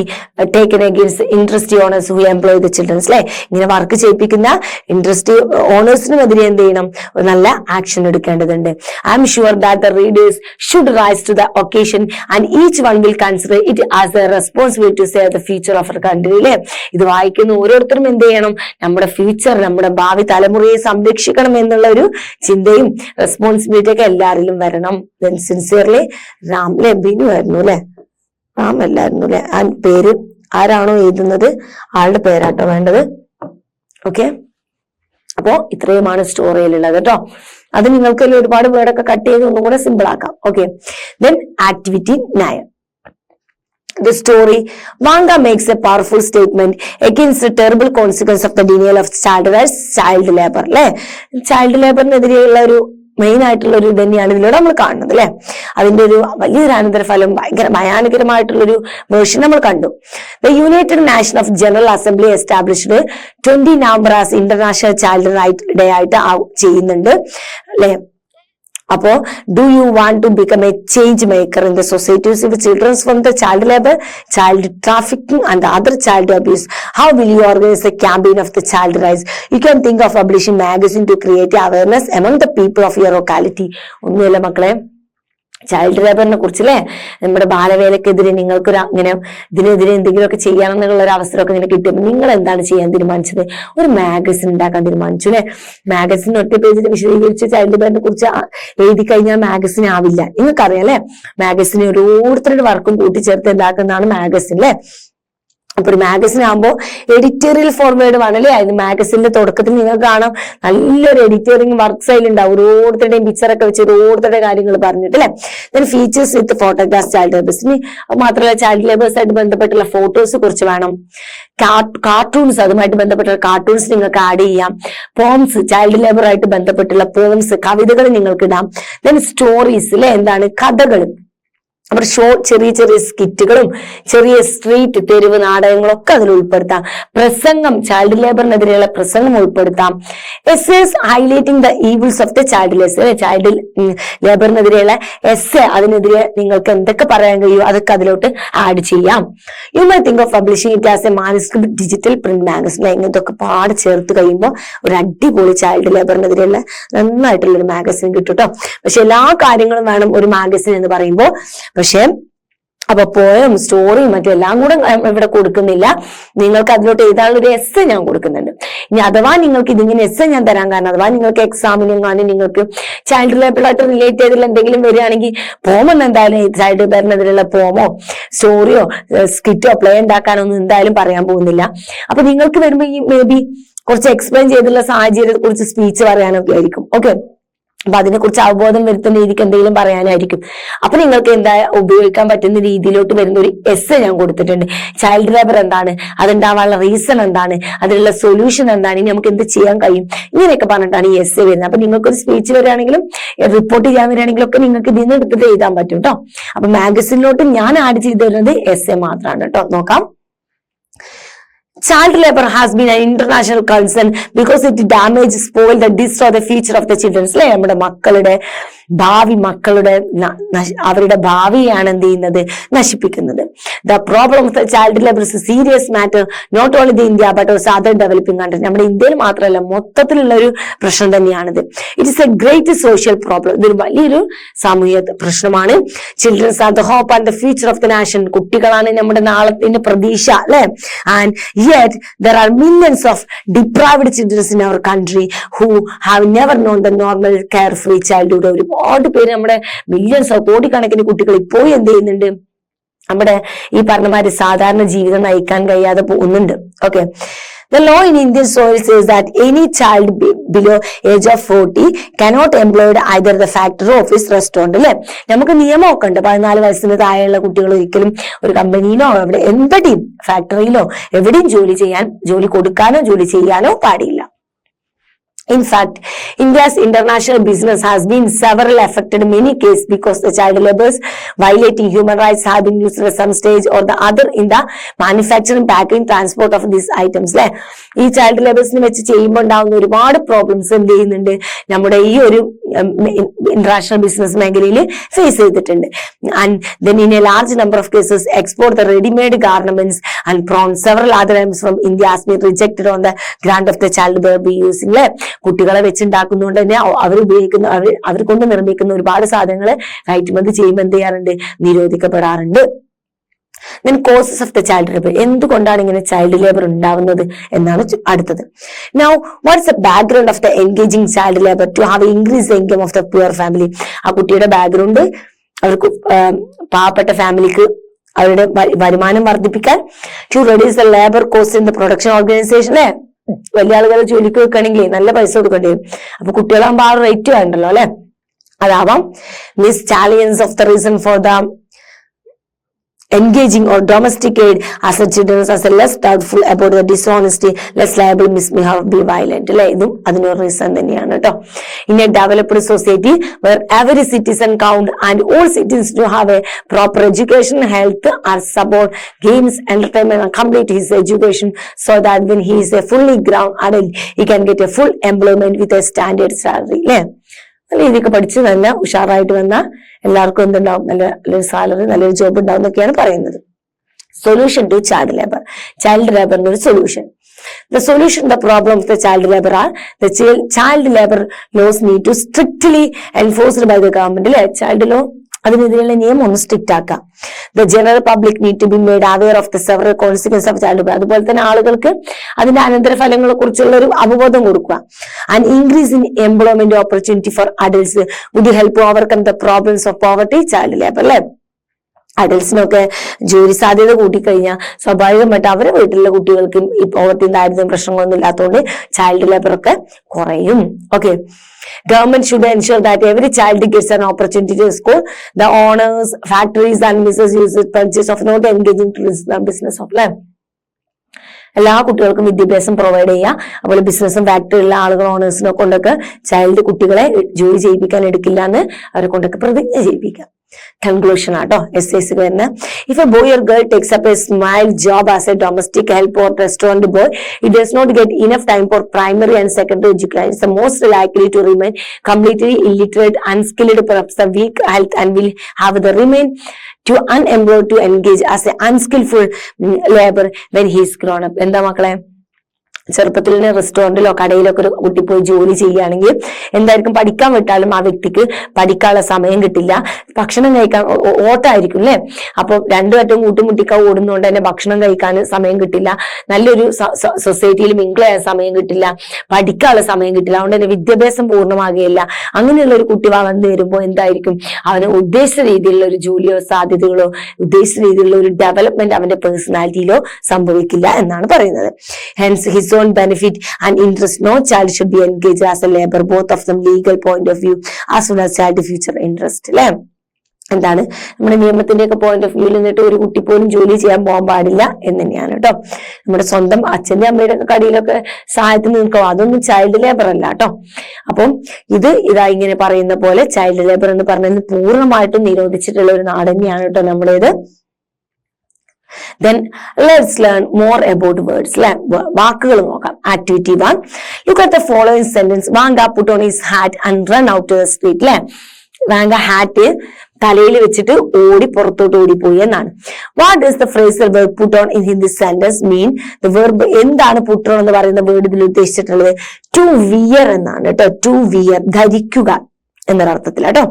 taken against industry owners who employ the children. അല്ലെ, ഇങ്ങനെ വർക്ക് ചെയ്യിപ്പിക്കുന്ന ഇൻഡസ്ട്രി ഓണേഴ്സിനുമെതിരെ എന്ത് ചെയ്യണം? ഒരു നല്ല ആക്ഷൻ എടുക്കേണ്ടതുണ്ട്. I am sure that the readers should rise to the occasion and each one will consider it as a responsibility to save the future of our country. അല്ലെ, ഇത് വായിക്കുന്ന ഓരോരുത്തരും എന്ത് ചെയ്യണം? നമ്മുടെ ഫ്യൂച്ചർ, നമ്മുടെ ഭാവി തലമുറയെ സംരക്ഷിക്കണം എന്നുള്ള ഒരു ചിന്തയും റെസ്പോൺസിബിലിറ്റി ഒക്കെ എല്ലാവരിലും വരണം. Then sincerely രാം, അല്ലെ, ബിനു ആയിരുന്നു അല്ലെ, ായിരുന്നു അല്ലെ, ആ പേര് ആരാണോ എഴുതുന്നത് ആളുടെ പേരാട്ടോ വേണ്ടത്. ഓക്കെ, അപ്പോ ഇത്രയുമാണ് സ്റ്റോറിയിലുള്ളത് കേട്ടോ. അത് നിങ്ങൾക്ക് ഒരുപാട് വേർഡൊക്കെ കട്ട് ചെയ്ത് ഒന്നും കൂടെ സിമ്പിൾ ആക്കാം. Okay, then activity 9. The story, Vanga makes a powerful statement against the terrible consequence of the denial of child rights, child labor. അല്ലെ, ചൈൽഡ് ലേബറിനെതിരെയുള്ള ഒരു മെയിൻ ആയിട്ടുള്ള ഒരു തന്നെയാണ് ഇതിലൂടെ നമ്മൾ കാണുന്നത് അല്ലെ. അതിന്റെ ഒരു വലിയൊരു അനന്തരഫലം, ഭയാനകരമായിട്ടുള്ളൊരു വേർഷൻ നമ്മൾ കണ്ടു. The united nation of general assembly established 20 November as international child right day ആയിട്ട് ചെയ്യുന്നുണ്ട് അല്ലെ. അപ്പോ do you want to become a change maker in the societies with childrens from the child labour, child trafficking and other child abuse? How will you organise a campaign of the child rights? You can think of publishing magazine to create awareness among the people of your locality. ഒന്നുമില്ല മക്കളെ, child ലേബറിനെ കുറിച്ചല്ലേ, നമ്മുടെ ബാലവേലക്കെതിരെ നിങ്ങൾക്കൊരു അങ്ങനെ ഇതിനെതിരെ എന്തെങ്കിലുമൊക്കെ ചെയ്യണം എന്നുള്ള ഒരു അവസരമൊക്കെ ഇങ്ങനെ കിട്ടുമ്പോൾ നിങ്ങൾ എന്താണ് ചെയ്യാൻ തീരുമാനിച്ചത്? ഒരു മാഗസിൻ ഉണ്ടാക്കാൻ തീരുമാനിച്ചു അല്ലെ. മാഗസിൻ ഒറ്റ പേജിൽ വിശദീകരിച്ച് ചൈൽഡ് ലേബറിനെ കുറിച്ച് എഴുതി കഴിഞ്ഞാൽ മാഗസിൻ ആവില്ല. നിങ്ങൾക്കറിയാം അല്ലെ, മാഗസിൻ ഓരോരുത്തരുടെ വർക്കും കൂട്ടിച്ചേർത്ത് ഉണ്ടാക്കുന്നതാണ് മാഗസിൻ അല്ലെ. അപ്പൊ ഒരു മാഗസിൻ ആകുമ്പോ എഡിറ്റോറിയൽ ഫോർവേഡ് ആണ് അല്ലെ. അതിന് മാഗസിന്റെ തുടക്കത്തിൽ നിങ്ങൾക്ക് കാണാം നല്ലൊരു എഡിറ്റോറിയൽ വർക്ക്സ് അതിലുണ്ടാവും, ഓരോരുത്തരുടെയും പിക്ചറൊക്കെ വെച്ച് ഓരോരുത്തരുടെ കാര്യങ്ങൾ പറഞ്ഞിട്ട് അല്ലെ. ദെൻ ഫീച്ചേഴ്സ് വിത്ത് ഫോട്ടോഗ്രാഫ്സ് ചൈൽഡ് ലേബേഴ്സിന് മാത്രമല്ല ചൈൽഡ് ലേബേഴ്സ് ആയിട്ട് ബന്ധപ്പെട്ടുള്ള ഫോട്ടോസ് കുറിച്ച് വേണം. കാർട്ടൂൺസ്, അതുമായിട്ട് ബന്ധപ്പെട്ടുള്ള കാർട്ടൂൺസ് നിങ്ങൾക്ക് ആഡ് ചെയ്യാം. പോംസ്, ചൈൽഡ് ലേബർ ആയിട്ട് ബന്ധപ്പെട്ടുള്ള പോംസ്, കവിതകൾ നിങ്ങൾക്ക് ഇടാം. ദെൻ സ്റ്റോറീസ് അല്ലെ, എന്താണ് കഥകൾ, അവർ ചെറിയ ചെറിയ സ്കിറ്റുകളും ചെറിയ സ്ട്രീറ്റ് തെരുവ് നാടകങ്ങളൊക്കെ അതിൽ ഉൾപ്പെടുത്താം. പ്രസംഗം, ചൈൽഡ് ലേബറിനെതിരെയുള്ള പ്രസംഗം ഉൾപ്പെടുത്താം. Essays highlighting the evils of the child ലേബറിനെതിരെയുള്ള എസ്സേ, അതിനെതിരെ നിങ്ങൾക്ക് എന്തൊക്കെ പറയാൻ കഴിയുമോ അതൊക്കെ അതിലോട്ട് ആഡ് ചെയ്യാം. You may think of publishing it as a manuscript digital print magazine. ഇങ്ങനത്തൊക്കെ പാട് ചേർത്ത് കഴിയുമ്പോൾ ഒരു അടിപൊളി ചൈൽഡ് ലേബറിനെതിരെയുള്ള നന്നായിട്ടുള്ള ഒരു മാഗസിൻ കിട്ടും കേട്ടോ. പക്ഷെ എല്ലാ കാര്യങ്ങളും വേണം ഒരു മാഗസിൻ എന്ന് പറയുമ്പോൾ. പക്ഷെ അപ്പൊ പോയം സ്റ്റോറിയും മറ്റെല്ലാം കൂടെ ഇവിടെ കൊടുക്കുന്നില്ല. നിങ്ങൾക്ക് അതിലോട്ട് എഴുതാനുള്ള ഒരു എസ്സേ ഞാൻ കൊടുക്കുന്നുണ്ട്. ഇനി അഥവാ നിങ്ങൾക്ക് ഇതിങ്ങനെ എസ്സേ ഞാൻ തരാൻ കാരണം അഥവാ നിങ്ങൾക്ക് എക്സാമിനെങ്ങാനും നിങ്ങൾക്ക് ചൈൽഡ് ലേബറായിട്ട് റിലേറ്റ് ചെയ്തിട്ടുള്ള എന്തെങ്കിലും വരികയാണെങ്കിൽ പോമെന്ന് എന്തായാലും ചൈൽഡ് ലേബറിനെതിരെയുള്ള പോമോ സ്റ്റോറിയോ സ്കിറ്റോ പ്ലേ ഉണ്ടാക്കാനൊന്നും എന്തായാലും പറയാൻ പോകുന്നില്ല. അപ്പൊ നിങ്ങൾക്ക് വരുമ്പോ ഈ മേ ബി കുറച്ച് എക്സ്പ്ലെയിൻ ചെയ്തിട്ടുള്ള സാഹചര്യത്തെ കുറിച്ച് സ്പീച്ച് പറയാനൊക്കെ ആയിരിക്കും. ഓക്കെ, അപ്പൊ അതിനെക്കുറിച്ച് അവബോധം വരുത്തുന്ന രീതിക്ക് എന്തെങ്കിലും പറയാനായിരിക്കും. അപ്പൊ നിങ്ങൾക്ക് എന്താ ഉപയോഗിക്കാൻ പറ്റുന്ന രീതിയിലോട്ട് വരുന്ന ഒരു എസ്സേ ഞാൻ കൊടുത്തിട്ടുണ്ട്. ചൈൽഡ് ലേബർ എന്താണ്, അതുണ്ടാവാനുള്ള റീസൺ എന്താണ്, അതിനുള്ള സൊല്യൂഷൻ എന്താണ്, ഇനി നമുക്ക് എന്ത് ചെയ്യാൻ കഴിയും, ഇങ്ങനെയൊക്കെ പറഞ്ഞിട്ടാണ് ഈ എസ്സേ വരുന്നത്. അപ്പൊ നിങ്ങൾക്കൊരു സ്പീച്ച് വരികയാണെങ്കിലും റിപ്പോർട്ട് ചെയ്യാൻ വരികയാണെങ്കിലും ഒക്കെ നിങ്ങൾക്ക് ഇതിൽ നിന്ന് എടുത്തിട്ട് എഴുതാൻ പറ്റും കേട്ടോ. അപ്പൊ മാഗസിനിലോട്ട് ഞാൻ ആഡ് ചെയ്ത് തരുന്നത് എസ്സേ മാത്രമാണ് കേട്ടോ. നോക്കാം. Child labor has been an international concern because it damages, spoil, the destroy the future of the children. അല്ലെ, നമ്മുടെ മക്കളുടെ ഭാവി, മക്കളുടെ അവരുടെ ഭാവിയാണ് എന്ത് ചെയ്യുന്നത്, നശിപ്പിക്കുന്നത്. The problem of the child labor is a serious matter not only in India but also other developing countries. നമ്മുടെ ഇന്ത്യയിൽ മാത്രമല്ല മൊത്തത്തിലുള്ള ഒരു പ്രശ്നം തന്നെയാണിത്. It is a great social problem. ഇതൊരു വലിയൊരു സാമൂഹിക പ്രശ്നമാണ്. Children are the hope and the future of the nation. കുട്ടികളാണ് നമ്മുടെ നാളത്തിന്റെ പ്രതീക്ഷ, അല്ലെ. And yet there are millions of deprived children in our country who have never known the normal carefree childhood. ഒരുപാട് പേര്, നമ്മുടെ മില്യൺസ്, കോടിക്കണക്കിന് കുട്ടികൾ ഇപ്പോൾ എന്ത് ചെയ്യുന്നുണ്ട്, നമ്മുടെ ഈ പറഞ്ഞമാതിരി സാധാരണ ജീവിതം നയിക്കാൻ കഴിയാതെ പോകുന്നുണ്ട്. Okay, the law in Indian soil says that any child below age of 40 cannot employed either the factory, office, restaurant. അല്ലെ, നമുക്ക് നിയമമൊക്കെ ഉണ്ട്. 14 വയസ്സിന് താഴെയുള്ള കുട്ടികൾ ഒരിക്കലും ഒരു കമ്പനിയിലോ എവിടെ എന്തെങ്കിലും ഫാക്ടറിയിലോ എവിടെയും ജോലി കൊടുക്കാനോ ജോലി ചെയ്യാനോ പാടില്ല. In fact, India's international business has been several affected in many cases because the child laborers violating human rights have been used at some stage or the other in the manufacturing, packing, transport of these items. അല്ലെ, ഈ child ലേബേഴ്സിനെ വെച്ച് ചെയ്യുമ്പോൾ ഉണ്ടാകുന്ന ഒരുപാട് problems എന്ത് ചെയ്യുന്നുണ്ട്, നമ്മുടെ ഈ ഒരു ഇന്റർനാഷണൽ ബിസിനസ് മേഖലയിൽ ഫേസ് ചെയ്തിട്ടുണ്ട്. And then in a large number of cases export the ready-made garments and prawns, several other items from India has been rejected on the ground of the child labor using. അല്ലെ, കുട്ടികളെ വെച്ചുണ്ടാക്കുന്നതുകൊണ്ട് തന്നെ അവർ കൊണ്ട് നിർമ്മിക്കുന്ന ഒരുപാട് സാധനങ്ങൾ കയറ്റുമതി ചെയ്യുമ്പോൾ എന്ത് ചെയ്യാറുണ്ട്, നിരോധിക്കപ്പെടാറുണ്ട്. Then causes of the child labor. എന്തുകൊണ്ടാണ് ഇങ്ങനെ ചൈൽഡ് ലേബർ ഉണ്ടാവുന്നത് എന്നാണ് അടുത്തത്. Now, what's the background of the engaging child labor to have increased the income of the poor family? ആ കുട്ടിയുടെ ബാക്ക്ഗ്രൗണ്ട്, അവർക്ക് പാവപ്പെട്ട ഫാമിലിക്ക് അവരുടെ വരുമാനം വർദ്ധിപ്പിക്കാൻ, to reduce the labor cost in the production organization. അല്ലെ, വലിയ ആളുകളെ ജോലിക്ക് വെക്കുകയാണെങ്കിൽ നല്ല പൈസ കൊടുക്കേണ്ടി വരും. അപ്പൊ കുട്ടികളാകുമ്പോൾ ആ റേറ്റ് വേണ്ടല്ലോ, അല്ലെ, അതാവാം. This challenge of the reason for the engaging or domesticate as a children as a less doubtful about the dishonesty, less liable, misbehave, be violent. അല്ലെ, ഇതും അതിനൊരു റീസൺ തന്നെയാണ് കേട്ടോ. In a developed society where every citizen count and all citizens to have a proper education, health or support, games, entertainment and complete his education so that when he is a fully grown adult he can get a full employment with a standard salary. അല്ലെ, നല്ല രീതിക്ക് പഠിച്ച് നല്ല ഉഷാറായിട്ട് വന്നാൽ എല്ലാവർക്കും എന്തുണ്ടാവും, നല്ലൊരു സാലറി, നല്ലൊരു ജോബ് ഉണ്ടാവും എന്നൊക്കെയാണ് പറയുന്നത്. Solution to child labour. Child ലേബറിന്റെ ഒരു solution. The solution to the problem of the child labor are the child labor laws need to strictly enforced by the government. അല്ലെ, ചൈൽഡ് ലോ അതിനെതിരെയുള്ള നിയമം ഒന്ന് strict ആക്കാം. The general public need to be made aware of the several consequences of child labor. അതുപോലെ തന്നെ ആളുകൾക്ക് അതിന്റെ അനന്തരഫലങ്ങളെ കുറിച്ചുള്ള ഒരു അവബോധം കൊടുക്കുക. And increase in employment opportunity for adults would help overcome the problems of poverty, child labor. അല്ലെ, അഡൽസിനൊക്കെ ജോലി സാധ്യത കൂട്ടിക്കഴിഞ്ഞാൽ സ്വാഭാവികമായിട്ട് അവരെ വീട്ടിലുള്ള കുട്ടികൾക്ക് ഈ പോവർട്ടി ദാരിദ്ര്യം പ്രശ്നങ്ങളൊന്നും ഇല്ലാത്തതുകൊണ്ട് ചൈൽഡ് ലേബർ ഒക്കെ കുറയും. Okay, government should ensure that every child gets an opportunity to school. The owners, factories and business use purchase of not engaging to business of life. എല്ലാ കുട്ടികൾക്കും വിദ്യാഭ്യാസം പ്രൊവൈഡ് ചെയ്യുക. അതുപോലെ ബിസിനസ്സും ഫാക്ടറിയിലുള്ള ആളുകൾ, ഓണേഴ്സിനെ കൊണ്ടൊക്കെ കുട്ടികളെ ജോലി ചെയ്യിപ്പിക്കാൻ എടുക്കില്ല എന്ന് അവരെ കൊണ്ടൊക്കെ പ്രതിജ്ഞ ചെയ്യിപ്പിക്കാം. കൺക്ലൂഷൻ ആട്ടോ എസ്സേസ് വരുന്ന. If a boy or girl takes up a smile job as a domestic help or restaurant boy, it does not get enough time for primary and secondary education. It's most likely to remain completely illiterate, unskilled, perhaps a weak health, and will have the remain to unemployed to engage as a unskillful labor when he is grown up. എന്താ മക്കളെ, ചെറുപ്പത്തിൽ തന്നെ റെസ്റ്റോറന്റിലോ കടയിലൊക്കെ ഒരു കുട്ടി പോയി ജോലി ചെയ്യുകയാണെങ്കിൽ എന്തായിരിക്കും, പഠിക്കാൻ വിട്ടാലും ആ വ്യക്തിക്ക് പഠിക്കാനുള്ള സമയം കിട്ടില്ല, ഭക്ഷണം കഴിക്കാൻ ഓട്ടമായിരിക്കും അല്ലെ. അപ്പൊ രണ്ടുപറ്റും കൂട്ടുമുട്ടിക്ക ഓടുന്നതുകൊണ്ട് തന്നെ ഭക്ഷണം കഴിക്കാൻ സമയം കിട്ടില്ല, നല്ലൊരു സൊസൈറ്റിയിൽ മിങ്കിൾ ചെയ്യാൻ സമയം കിട്ടില്ല, പഠിക്കാനുള്ള സമയം കിട്ടില്ല, അതുകൊണ്ട് തന്നെ വിദ്യാഭ്യാസം പൂർണ്ണമാകുകയില്ല. അങ്ങനെയുള്ള ഒരു കുട്ടി വളർന്നു വരുമ്പോൾ എന്തായിരിക്കും, അവന് ഉദ്ദേശിച്ച രീതിയിലുള്ള ഒരു ജോലിയോ സാധ്യതകളോ ഉദ്ദേശിച്ച രീതിയിലുള്ള ഒരു ഡെവലപ്മെന്റ് അവന്റെ പേഴ്സണാലിറ്റിയിലോ സംഭവിക്കില്ല എന്നാണ് പറയുന്നത്. Hence his own benefit and interest, no child should be engaged as a labor, both of them legal point of view as well as child future interest. അല്ലെ, എന്താണ് നമ്മുടെ നിയമത്തിന്റെ ഒക്കെ പോയിന്റ് ഓഫ് വ്യൂവിൽ നിന്നിട്ട് ഒരു കുട്ടി പോലും ജോലി ചെയ്യാൻ പോകാൻ പാടില്ല എന്ന് തന്നെയാണ് കേട്ടോ. നമ്മുടെ സ്വന്തം അച്ഛന്റെ അമ്മയുടെ ഒക്കെ കടയിലൊക്കെ സഹായത്തിന് നിൽക്കുക, അതൊന്നും ചൈൽഡ് ലേബർ അല്ല കേട്ടോ. അപ്പം ഇതാ ഇങ്ങനെ പറയുന്ന പോലെ ചൈൽഡ് ലേബർ എന്ന് പറഞ്ഞത് പൂർണ്ണമായിട്ടും നിരോധിച്ചിട്ടുള്ള ഒരു നാട് തന്നെയാണ് കേട്ടോ നമ്മുടേത്. Then let's learn more about words. വാക്കുകൾ നോക്കാം. Activity 1. Look at the following sentence. Vanga put on his hat and run out to the street. അല്ലെ, വാങ്ക ഹാറ്റ് തലയിൽ വെച്ചിട്ട് പുറത്തോട്ട് ഓടിപ്പോയി എന്നാണ്. What does the phrasal verb put on in this sentence mean? The verb എന്താണ് put on എന്ന് പറയുന്ന word ഇതിൽ ഉദ്ദേശിച്ചിട്ടുള്ളത്? ടു വിയർ എന്നാണ് കേട്ടോ. ടു വിയർ, ധരിക്കുക എന്നൊരർത്ഥത്തിൽ കേട്ടോ.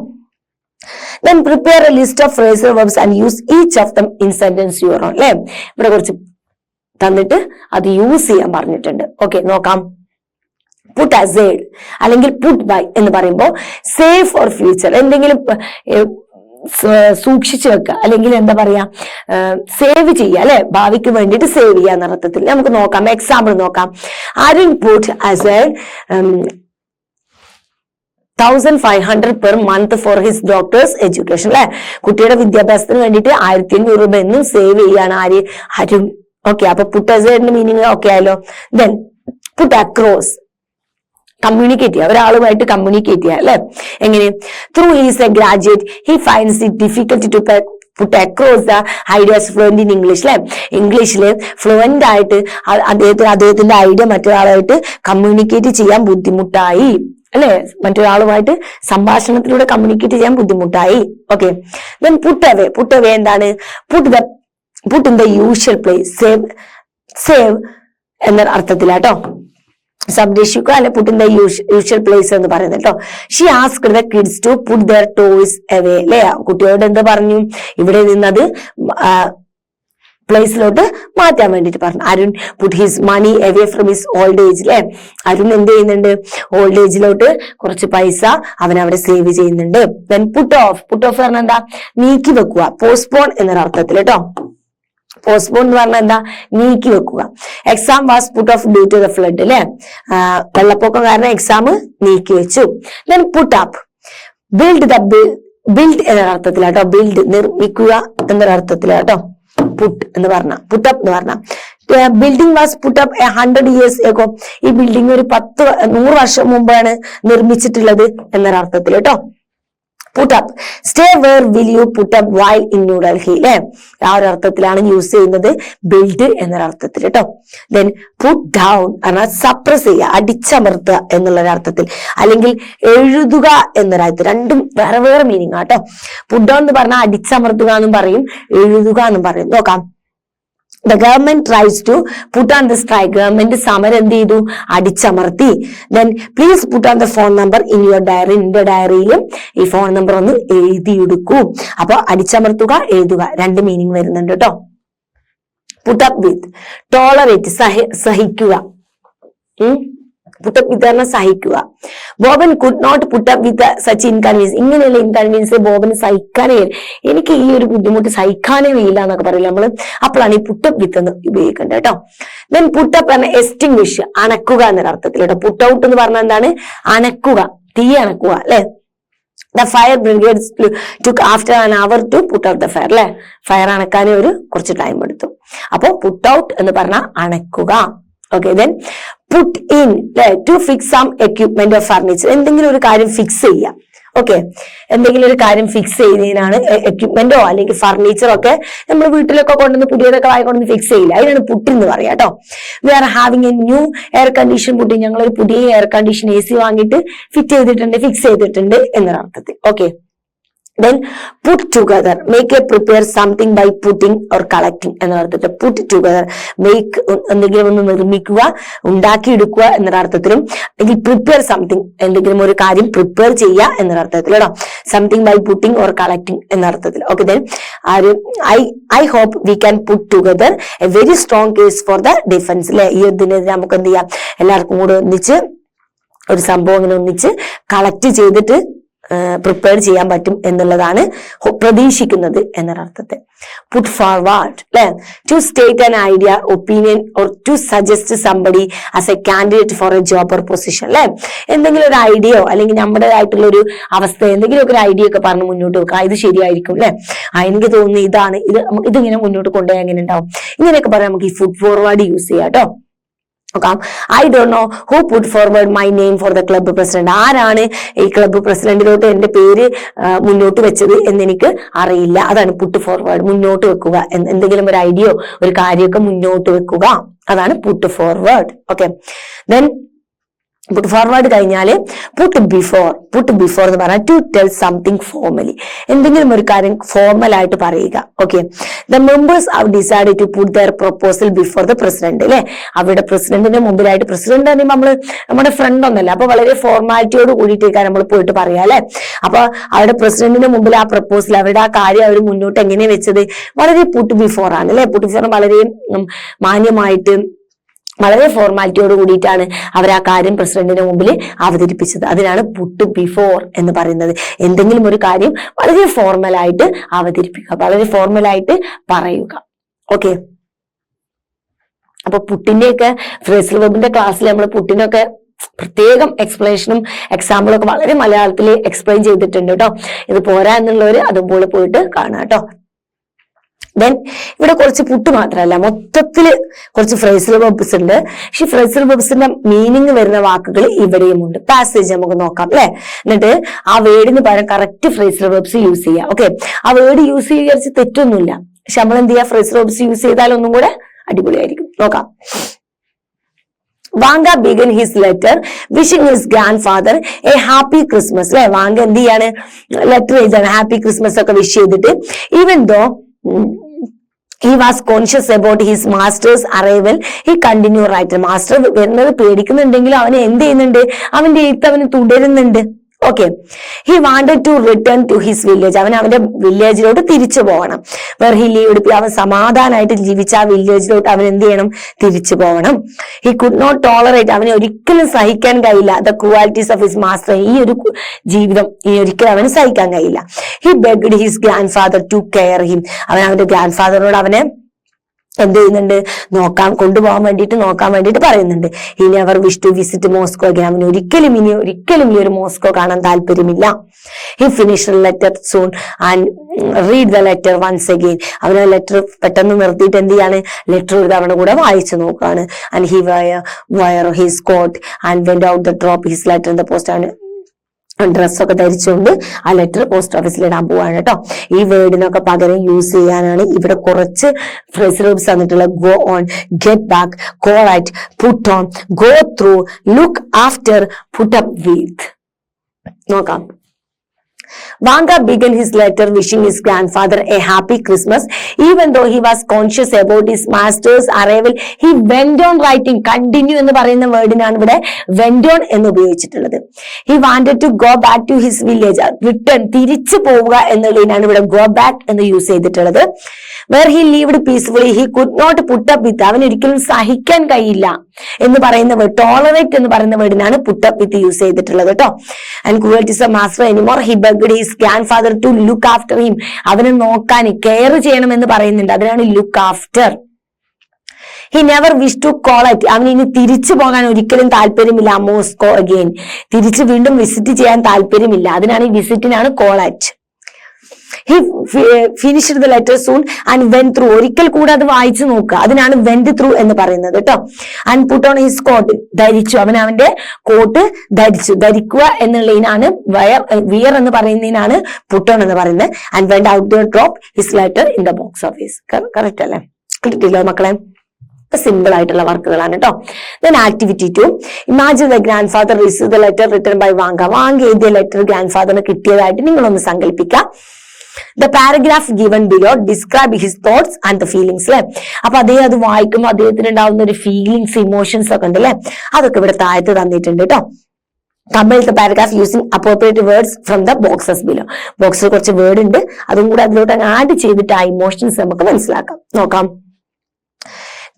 Then prepare a list of phrasal verbs and use each of them in sentence your own. അല്ലെ, ഇവിടെ കുറച്ച് തന്നിട്ട് അത് യൂസ് ചെയ്യാൻ പറഞ്ഞിട്ടുണ്ട്. ഓക്കെ, നോക്കാം. പുട്ട് അസൈഡ് അല്ലെങ്കിൽ പുട്ട് ബൈ എന്ന് പറയുമ്പോൾ സേവ് ഫോർ ഫ്യൂച്ചർ, എന്തെങ്കിലും സൂക്ഷിച്ചു വെക്കുക അല്ലെങ്കിൽ എന്താ പറയാ സേവ് ചെയ്യുക അല്ലെ, ഭാവിക്ക് വേണ്ടിയിട്ട് സേവ് ചെയ്യുക എന്ന അർത്ഥത്തിൽ. നമുക്ക് നോക്കാം, എക്സാമ്പിൾ നോക്കാം. Arun put aside 1,500 per month for his daughter's education. അല്ലെ, കുട്ടിയുടെ വിദ്യാഭ്യാസത്തിന് വേണ്ടിയിട്ട് 1,500 രൂപ എന്നും സേവ് ചെയ്യാണ് ആര്? അരുൺ. ഓക്കെ, അപ്പൊ പുട്ട് അസൈഡിന്റെ മീനിങ് ഓക്കെ ആയല്ലോ. ദെൻ പുട്ട് അക്രോസ്, കമ്മ്യൂണിക്കേറ്റ് ചെയ്യുക, ഒരാളുമായിട്ട് കമ്മ്യൂണിക്കേറ്റ് ചെയ്യുക അല്ലെ. എങ്ങനെ? Through he's a graduate he finds it difficult to put across the ideas fluent in English. അല്ലെ, ഇംഗ്ലീഷില് ഫ്ലുവന്റ് ആയിട്ട് അദ്ദേഹത്തിന്റെ ഐഡിയ മറ്റൊരാളായിട്ട് കമ്മ്യൂണിക്കേറ്റ് ചെയ്യാൻ ബുദ്ധിമുട്ടായി അല്ലെ, മറ്റൊരാളുമായിട്ട് സംഭാഷണത്തിലൂടെ കമ്മ്യൂണിക്കേറ്റ് ചെയ്യാൻ ബുദ്ധിമുട്ടായി. ഓക്കെ, ദെൻ പുട്ട് അവേ എന്താണ്? Put in the usual place, save എന്ന അർത്ഥത്തിലാട്ടോ. സംരക്ഷിക്കുക അല്ലെ, put in the usual place എന്ന് പറയുന്നത് കേട്ടോ. She asked the kids to put their toys away. അല്ലെ, കുട്ടിയോട് എന്താ പറഞ്ഞു? ഇവിടെ നിന്നത് പ്ലേസിലോട്ട് മാറ്റാൻ വേണ്ടിട്ട് പറഞ്ഞു. Arun put his money away from his old age. അല്ലെ, അരുൺ എന്ത് ചെയ്യുന്നുണ്ട്? ഓൾഡ് ഏജിലോട്ട് കുറച്ച് പൈസ അവൻ അവിടെ സേവ് ചെയ്യുന്നുണ്ട്. ദെൻ പുട്ട് ഓഫ് പറഞ്ഞാൽ എന്താ? നീക്കി വെക്കുക, പോസ്റ്റ്പോൺ എന്നൊരർത്ഥത്തിൽ കേട്ടോ. പോസ്റ്റ്പോൺ എന്ന് പറഞ്ഞാൽ എന്താ? നീക്കി വെക്കുക. Exam was put off due to the flood. അല്ലെ, വെള്ളപ്പൊക്കം കാരണം എക്സാം നീക്കി വെച്ചു. ദെൻ പുട്ട് അപ്പ്, ബിൽഡ് എന്നൊരർത്ഥത്തിലാട്ടോ. ബിൽഡ് നിർമ്മിക്കുക എന്നൊരർത്ഥത്തിലാട്ടോ പുട്ട് എന്ന് പറഞ്ഞ. പുട്ടപ്പ് എന്ന് പറഞ്ഞ building was put up 100 years ago. ഈ ബിൽഡിംഗ് ഒരു 100 വർഷം മുമ്പാണ് നിർമ്മിച്ചിട്ടുള്ളത് എന്നൊരർത്ഥത്തിൽ കേട്ടോ. Put up. Stay where will you put up while in New Delhi. അല്ലെ, ആ ഒരു അർത്ഥത്തിലാണ് യൂസ് ചെയ്യുന്നത്, ബിൽഡ് എന്നൊരർത്ഥത്തിൽ കേട്ടോ. ദെൻ പുട്ട് ഡൗൺ എന്നാൽ സപ്രസ് ചെയ്യുക, അടിച്ചമർത്തുക എന്നുള്ളൊരർത്ഥത്തിൽ, അല്ലെങ്കിൽ എഴുതുക എന്നൊരർത്ഥത്തിൽ. രണ്ടും വേറെ വേറെ മീനിങ് ആട്ടോ. പുട്ട് ഡൗൺ എന്ന് പറഞ്ഞാൽ അടിച്ചമർത്തുക എന്നും പറയും, എഴുതുക എന്നും പറയും. നോക്കാം. The government tries to put on the strike. Government സമരം എന്ത് ചെയ്തു? അടിച്ചമർത്തി. Then please put on the phone number in your diary. നിന്റെ ഡയറിയിലും ഈ ഫോൺ നമ്പർ ഒന്ന് എഴുതിയെടുക്കൂ. അപ്പൊ അടിച്ചമർത്തുക, എഴുതുക, രണ്ട് മീനിങ് വരുന്നുണ്ട് കേട്ടോ. Put up with, tolerate, സഹിക്കുക. പുട്ടപ്പ് വിത്ത് പറഞ്ഞാൽ സഹിക്കുക. Boban could not put up with such inconvenience. ഇങ്ങനെയുള്ള ഇൻകൺവീനിയൻസ് ബോബന് സഹിക്കാനേ, എനിക്ക് ഈ ഒരു ബുദ്ധിമുട്ട് സഹിക്കാനേ ഇല്ല എന്നൊക്കെ പറയില്ല നമ്മള്. അപ്പോഴാണ് ഈ പുട്ടപ്പ് വിത്ത് എന്ന് ഉപയോഗിക്കേണ്ടത് കേട്ടോ. ദെൻ പുട്ടപ്പ് പറഞ്ഞ എക്സ്റ്റിംഗ്വിഷ്, അണക്കുക എന്നൊരർത്ഥത്തിൽ കേട്ടോ. പുട്ട് ഔട്ട് എന്ന് പറഞ്ഞാൽ എന്താണ്? അണക്കുക, തീ അണക്കുക അല്ലെ. The fire brigade took after an hour to put out the fire. അല്ലെ, ഫയർ അണക്കാൻ കുറച്ച് ടൈം എടുത്തു. അപ്പൊ പുട്ട് ഔട്ട് എന്ന് പറഞ്ഞാൽ അണക്കുക. Okay, then put in, to fix some equipment of furniture. എന്തെങ്കിലും ഒരു കാര്യം ഫിക്സ് ചെയ്യാം. ഓക്കെ, എന്തെങ്കിലും ഒരു കാര്യം ഫിക്സ് ചെയ്യുന്നതിനാണ് എക്യുപ്മെന്റോ അല്ലെങ്കിൽ ഫർണിച്ചറോ ഒക്കെ നമ്മൾ വീട്ടിലൊക്കെ കൊണ്ടുവന്ന് പുതിയതൊക്കെ വാങ്ങിക്കൊണ്ടുവന്ന് ഫിക്സ് ചെയ്യില്ല, അതിനാണ് പുട്ട് എന്ന് പറയാം കേട്ടോ. We are having a new air condition put, ഞങ്ങൾ ഒരു പുതിയ എയർ കണ്ടീഷൻ AC വാങ്ങിയിട്ട് ഫിറ്റ് ചെയ്തിട്ടുണ്ട്, ഫിക്സ് ചെയ്തിട്ടുണ്ട് എന്നൊരു അർത്ഥത്തിൽ. Okay, then put together, make a prepare something by putting or collecting എന്നർത്ഥത്തിൽ. put together, make എന്തെങ്കിലും ഒന്ന് നിർമ്മിക്കുക, ഉണ്ടാക്കിയെടുക്കുക എന്നൊരർത്ഥത്തിലും, അല്ലെങ്കിൽ prepare something എന്തെങ്കിലും ഒരു കാര്യം പ്രിപ്പയർ ചെയ്യുക എന്നൊരർത്ഥത്തിൽ കേട്ടോ. something by putting or collecting എന്നർത്ഥത്തിൽ. Okay, then I hope we can put together a very strong case for the defense. അല്ലെ, ഈ ഇതിനെതിരെ നമുക്ക് എന്ത് ചെയ്യാം, എല്ലാവർക്കും കൂടെ ഒന്നിച്ച് ഒരു സംഭവം ഇങ്ങനെ ഒന്നിച്ച് കളക്ട് ചെയ്തിട്ട് പ്രിപ്പയർ ചെയ്യാൻ പറ്റും എന്നുള്ളതാണ് പ്രതീക്ഷിക്കുന്നത് എന്നൊരർത്ഥത്തെ. പുട്ട് ഫോർവേഡ് അല്ലെ, to state an idea, opinion or to suggest somebody as a candidate for a job or position. അല്ലെ, എന്തെങ്കിലും ഒരു ഐഡിയയോ അല്ലെങ്കിൽ നമ്മുടേതായിട്ടുള്ള ഒരു അവസ്ഥ, എന്തെങ്കിലും ഒരു ഐഡിയ ഒക്കെ പറഞ്ഞ് മുന്നോട്ട് വെക്കുക, ഇത് ശരിയായിരിക്കും അല്ലെ, എനിക്ക് തോന്നുന്നു ഇതാണ്, ഇതിങ്ങനെ മുന്നോട്ട് കൊണ്ടുപോയാൽ എങ്ങനെ ഉണ്ടാവും, ഇങ്ങനെയൊക്കെ പറയാൻ നമുക്ക് ഈ ഫുഡ് ഫോർവേഡ് യൂസ് ചെയ്യാം കേട്ടോ. I don't know who put forward my name for the club president. ആരാണ് ഈ ക്ലബ്ബ് പ്രസിഡന്റിലോട്ട് എന്റെ പേര് മുന്നോട്ട് വെച്ചത് എന്നെനിക്ക് അറിയില്ല. അതാണ് പുട്ട് ഫോർവേഡ്, മുന്നോട്ട് വെക്കുക, എന്തെങ്കിലും ഒരു ഐഡിയോ ഒരു കാര്യമൊക്കെ മുന്നോട്ട് വെക്കുക, അതാണ് put forward. Okay, then put forward കഴിഞ്ഞാല് പുട്ട് ബിഫോർ എന്ന് പറഞ്ഞാൽ ടു ടെൽ സംതിങ് ഫോർമലി, എന്തെങ്കിലും ഒരു കാര്യം ഫോർമൽ ആയിട്ട് പറയുക. Okay, the members have decided to put their proposal before the president. അല്ലെ, അവരുടെ പ്രസിഡന്റിന്റെ മുമ്പിലായിട്ട്, പ്രസിഡന്റ് പറയുമ്പോൾ നമ്മുടെ ഫ്രണ്ട് ഒന്നല്ല, അപ്പൊ വളരെ ഫോർമാലിറ്റിയോട് കൂടിയിട്ടേക്കാണ് നമ്മൾ പോയിട്ട് പറയാം അല്ലെ. അപ്പൊ അവരുടെ പ്രസിഡന്റിന്റെ മുമ്പിൽ ആ പ്രപ്പോസൽ, അവരുടെ ആ കാര്യം അവർ മുന്നോട്ട് എങ്ങനെ വെച്ചത് വളരെ പുട്ട് ബിഫോർ ആണ് അല്ലെ. പുട്ട് ബിഫോർ വളരെ മാന്യമായിട്ട് വളരെ ഫോർമാലിറ്റിയോട് കൂടിയിട്ടാണ് അവർ ആ കാര്യം പ്രസിഡന്റിന്റെ മുമ്പിൽ അവതരിപ്പിച്ചത്. അതിനാണ് പുട്ട് ബിഫോർ എന്ന് പറയുന്നത്. എന്തെങ്കിലും ഒരു കാര്യം വളരെ ഫോർമലായിട്ട് അവതരിപ്പിക്കുക, വളരെ ഫോർമലായിട്ട് പറയുക. ഓക്കെ, അപ്പൊ പുട്ടിന്റെയൊക്കെ ഫ്രേസൽ വെർബിന്റെ ക്ലാസ്സിൽ നമ്മൾ പുട്ടിനൊക്കെ പ്രത്യേകം എക്സ്പ്ലനേഷനും എക്സാമ്പിളും ഒക്കെ വളരെ മലയാളത്തിൽ എക്സ്പ്ലെയിൻ ചെയ്തിട്ടുണ്ട് കേട്ടോ. ഇത് പോരാ എന്നുള്ളവര് അതുപോലെ പോയിട്ട് കാണാം കേട്ടോ. ദെൻ ഇവിടെ കുറച്ച് പുട്ട് മാത്രമല്ല, മൊത്തത്തില് കുറച്ച് ഫ്രേസൽ വെർബ്സ് ഉണ്ട്. പക്ഷെ ഫ്രേസൽ വെർബ്സിന്റെ മീനിങ് വരുന്ന വാക്കുകൾ ഇവിടെയുമുണ്ട്. പാസേജ് നമുക്ക് നോക്കാം അല്ലെ. എന്നിട്ട് ആ വേർഡിന് പകരം കറക്റ്റ് ഫ്രേസൽ വെർബ്സ് യൂസ് ചെയ്യാം. ഓക്കെ, ആ വേർഡ് യൂസ് ചെയ്ത് തെറ്റൊന്നുമില്ല, പക്ഷെ നമ്മൾ എന്ത് ചെയ്യാം, ഫ്രേസൽ വെർബ്സ് യൂസ് ചെയ്താൽ ഒന്നും കൂടെ അടിപൊളിയായിരിക്കും. നോക്കാം. Vanka began his letter wishing his grand father a happy Christmas. അല്ലെ, വാങ്ക എന്ത് ചെയ്യാണ്, ലെറ്റർ എഴുതാണ്, ഹാപ്പി ക്രിസ്മസ് ഒക്കെ വിഷ് ചെയ്തിട്ട്. Even though he was conscious about his master's arrival, he continued writing. Master വരുന്നത് പേടിക്കുന്നുണ്ടെങ്കിലും അവന് എന്ത് ചെയ്യുന്നുണ്ട്, അവന്റെ എഴുത്ത് അവന് തുടരുന്നുണ്ട്. Okay, he wanted to return to his village, അവൻ അവന്റെ വില്ലേജിലോട്ട് തിരിച്ചു പോകണം. വേർ ഹി ലീവ്ഡ്, അവൻ സമാധാനമായിട്ട് ജീവിച്ച ആ വില്ലേജിലോട്ട് അവൻ എന്ത് ചെയ്യണം, തിരിച്ചു പോകണം. ഹി കുഡ് നോട്ട് ടോളറേറ്റ്, അവന് ഒരിക്കലും സഹിക്കാൻ കഴിയില്ല the cruelties of his master, ഈ ഒരു ജീവിതം ഈ ഒരിക്കലും അവന് സഹിക്കാൻ കഴിയില്ല. He begged his grand father to care him, അവൻ അവന്റെ ഗ്രാൻഡ് ഫാദറിനോട് അവനെ എന്ത് ചെയ്യുന്നുണ്ട്, കൊണ്ടുപോകാൻ വേണ്ടിയിട്ട് പറയുന്നുണ്ട്. He never wish to visit Moscow again, അവന് ഒരിക്കലും ഈ ഒരു മോസ്കോ കാണാൻ താല്പര്യമില്ല. He finish letter soon and read the letter once again, അവന് ലെറ്റർ പെട്ടെന്ന് നിർത്തിയിട്ട് എന്ത് ചെയ്യാണ്, ലെറ്റർ ഒരു തവണ കൂടെ വായിച്ചു നോക്കുകയാണ്. And he wore his coat and went out the drop his letter in the post, ആണ് ഡ്രസ്സൊക്കെ ധരിച്ചുകൊണ്ട് ആ ലെറ്റർ പോസ്റ്റ് ഓഫീസിൽ ഇടാൻ പോവാണ് കേട്ടോ. ഈ വേർഡിനൊക്കെ പകരം യൂസ് ചെയ്യാനാണ് ഇവിടെ കുറച്ച് ഫ്രേസൽ വെർബ്സ് തന്നിട്ടുള്ള. Go on, get back, call at, put on, go through, look after, put up with. നോക്കാം. Vanga began his letter wishing his grandfather a happy Christmas. Even though he was conscious about his master's arrival, he went on writing. Continue എന്ന് പറയുന്ന വേർഡിനാണ് ഇവിടെ went on എന്ന് ഉപയോഗിച്ചിട്ടുള്ളത്. He wanted to go back to his village. Return, തിരിച്ചു പോവുക എന്നുള്ളതിനാണ് ഇവിടെ go back എന്ന് use ചെയ്തിട്ടുള്ളത്. Where he lived peacefully, he could not put up with, അവന് ഒരിക്കലും സഹിക്കാൻ കഴിയില്ല എന്ന് പറയുന്ന വേർഡ്, ടോളറേറ്റ് എന്ന് പറയുന്ന വേർഡിനാണ് put up with യൂസ് ചെയ്തിട്ടുള്ളത് കേട്ടോ. And cruelty is a master anymore. He begged his grandfather to look after him. അവനെ നോക്കാൻ, കെയർ ചെയ്യണമെന്ന് പറയുന്നുണ്ട്, അതിനാണ് look after. He never wished to call it, അവന് ഇനി തിരിച്ചു പോകാൻ ഒരിക്കലും താല്പര്യമില്ല. മോസ്കോ അഗെയിൻ, തിരിച്ച് വീണ്ടും വിസിറ്റ് ചെയ്യാൻ താല്പര്യമില്ല, അതിനാണ് ഈ വിസിറ്റിനാണ് call it. He finished the letter soon and went through. ഒരിക്കൽ കൂടെ അത് വായിച്ചു നോക്കുക, അതിനാണ് went through എന്ന് പറയുന്നത് കേട്ടോ. And put on his coat. ധരിച്ചു, അവന്റെ കോട്ട് ധരിച്ചു. ധരിക്കുക എന്നുള്ളതിനാണ് wear എന്ന് പറയുന്നതിനാണ് put on എന്ന് പറയുന്നത്. And went out to drop his letter in the box office. Correct അല്ലേ? കിട്ടിയില്ലോ മക്കളെ? സിമ്പിൾ ആയിട്ടുള്ള വർക്കുകളാണ് കേട്ടോ. Then activity 2. Imagine the grandfather received the letter written by Vanga. Vanga എഴുതിയ ലെറ്റർ ഗ്രാൻഡ് ഫാദറിന് കിട്ടിയതായിട്ട് നിങ്ങളൊന്ന് സങ്കല്പിക്കാം. The paragraph given below describe his thoughts and the feelings അല്ലെ. അപ്പൊ അത് വായിക്കുമ്പോൾ അദ്ദേഹത്തിന് ഉണ്ടാവുന്ന ഒരു ഫീലിങ്സ്, ഇമോഷൻസ് ഒക്കെ ഉണ്ട് അല്ലെ, അതൊക്കെ ഇവിടെ താഴത്ത് തന്നിട്ടുണ്ട് കേട്ടോ. Complete the paragraph using appropriate words from the boxes below. ബോക്സിൽ കുറച്ച് വേർഡ് ഉണ്ട്, അതും കൂടെ അതിലോട്ട് ആഡ് ചെയ്തിട്ട് ആ ഇമോഷൻസ് നമുക്ക് മനസ്സിലാക്കാം. നോക്കാം.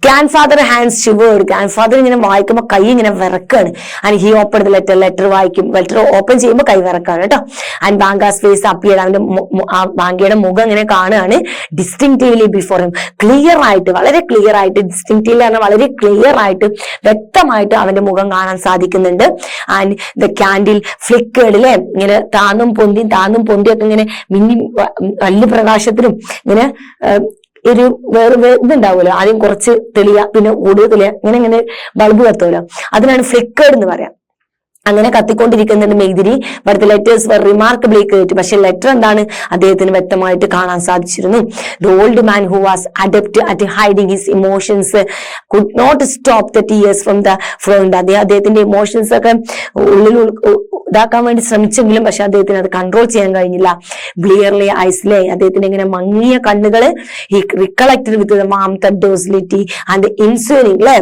Grand father hands shivered. Grand father ഇങ്ങനെ വായിക്കുമ്പോൾ കൈ ഇങ്ങനെ വിറക്കാണ്. And he open the letter. Letter വായിക്കും, ലെറ്റർ ഓപ്പൺ ചെയ്യുമ്പോൾ കൈ വിറക്കാണ് കേട്ടോ. And Vanka's face appeared. അവന്റെ ബാങ്കയുടെ മുഖം ഇങ്ങനെ കാണുകയാണ്. ഡിസ്റ്റിങ്റ്റീവ്ലി ബിഫോർ ഹിം. ക്ലിയർ ആയിട്ട്, വളരെ ക്ലിയർ ആയിട്ട്, ഡിസ്റ്റിങ്റ്റീവ്ലി പറഞ്ഞാൽ വളരെ ക്ലിയർ ആയിട്ട്, വ്യക്തമായിട്ട് അവന്റെ മുഖം കാണാൻ സാധിക്കുന്നുണ്ട്. ആൻഡ് ദ ക്യാൻഡിൽ ഫ്ലിക്കേർഡ് അല്ലെ, ഇങ്ങനെ താന്നും പൊന്തിയൊക്കെ ഇങ്ങനെ മിന്നി വലിയ പ്രകാശത്തിലും ഇങ്ങനെ ഒരു വേറെ ഇതുണ്ടാവുമല്ലോ, ആദ്യം കുറച്ച് തെളിയ പിന്നെ കൂടുതൽ തെളിയ, ഇങ്ങനെ ബൾബ് കത്തുമല്ലോ, അതിനാണ് ഫ്ലിക്കേർഡ് എന്ന് പറയാം. അങ്ങനെ കത്തിക്കൊണ്ടിരിക്കുന്നുണ്ട് മെഴുതിരി. But the letters were remarkably clear. പക്ഷെ ലെറ്റർ എന്താണ്, അദ്ദേഹത്തിന് വ്യക്തമായിട്ട് കാണാൻ സാധിച്ചിരുന്നു. The old man who was adept at hiding his emotions could not stop the tears from the flowing. അദ്ദേഹത്തിന്റെ ഇമോഷൻസ് ഒക്കെ ഉള്ളിൽ ഇതാക്കാൻ വേണ്ടി ശ്രമിച്ചെങ്കിലും പക്ഷെ അദ്ദേഹത്തിന് അത് കൺട്രോൾ ചെയ്യാൻ കഴിഞ്ഞില്ല. ബ്ലിയർലി ഐസ്ലേ, അദ്ദേഹത്തിന്റെ ഇങ്ങനെ മങ്ങിയ കണ്ണുകള് ഈ recollected with the warmth, docility and insuring അല്ലെ,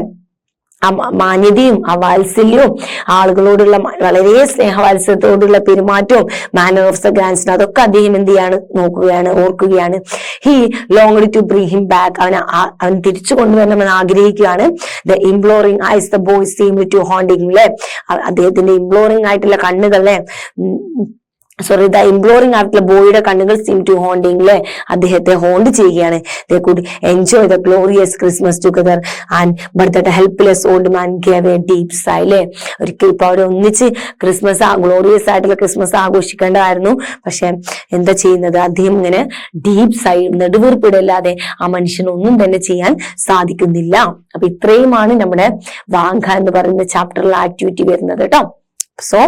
ആ മാന്യതയും ആ വാത്സല്യവും ആളുകളോടുള്ള വളരെ സ്നേഹവാത്സല്യത്തോടുള്ള പെരുമാറ്റവും മാനർ ഓഫ് ദ ഗ്രാൻഡ്, അതൊക്കെ അദ്ദേഹം എന്ത് ചെയ്യാണ്, നോക്കുകയാണ്, ഓർക്കുകയാണ്. He longed to bring him back. അവൻ തിരിച്ചു കൊണ്ടുവരണമെന്ന് ആഗ്രഹിക്കുകയാണ്. The imploring eyes the boy seemed to haunting അല്ലെ, അദ്ദേഹത്തിന്റെ ഇംപ്ലോറിംഗ് ആയിട്ടുള്ള കണ്ണുകളെ ദ ഇംപ്ലോറിംഗ് ആയിട്ടുള്ള ബോയുടെ കണ്ണുകൾ സീം ടു ഹോണ്ടിങ് അല്ലെ, അദ്ദേഹത്തെ ഹോണ്ട് ചെയ്യുകയാണ്. They could enjoy the glorious Christmas together and but that helpless old man gave a deep sigh അല്ലെ. ഒരിക്കൽ ഇപ്പൊ അവരെ ഒന്നിച്ച് ഗ്ലോറിയസ് ആയിട്ടുള്ള ക്രിസ്മസ് ആഘോഷിക്കേണ്ടതായിരുന്നു. പക്ഷെ എന്താ ചെയ്യുന്നത്, അദ്ദേഹം ഇങ്ങനെ ഡീപ് സൈ, നെടുവീർപ്പിടല്ലാതെ ആ മനുഷ്യനൊന്നും തന്നെ ചെയ്യാൻ സാധിക്കുന്നില്ല. അപ്പൊ ഇത്രയുമാണ് നമ്മുടെ വാങ്ക എന്ന് പറയുന്ന ചാപ്റ്ററിൽ ആക്ടിവിറ്റി വരുന്നത് കേട്ടോ. സോ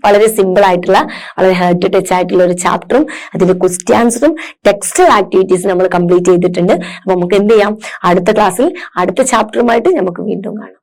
വളരെ സിമ്പിൾ ആയിട്ടുള്ള, വളരെ ഹെർട്ട് ടച്ച് ആയിട്ടുള്ള ഒരു ചാപ്റ്ററും അതിന്റെ ക്വസ്റ്റ്യൻ ആൻസറും ടെക്സ്റ്റൽ ആക്ടിവിറ്റീസ് നമ്മൾ കംപ്ലീറ്റ് ചെയ്തിട്ടുണ്ട്. അപ്പൊ നമുക്ക് എന്ത് ചെയ്യാം, അടുത്ത ക്ലാസ്സിൽ അടുത്ത ചാപ്റ്ററുമായിട്ട് നമുക്ക് വീണ്ടും കാണാം.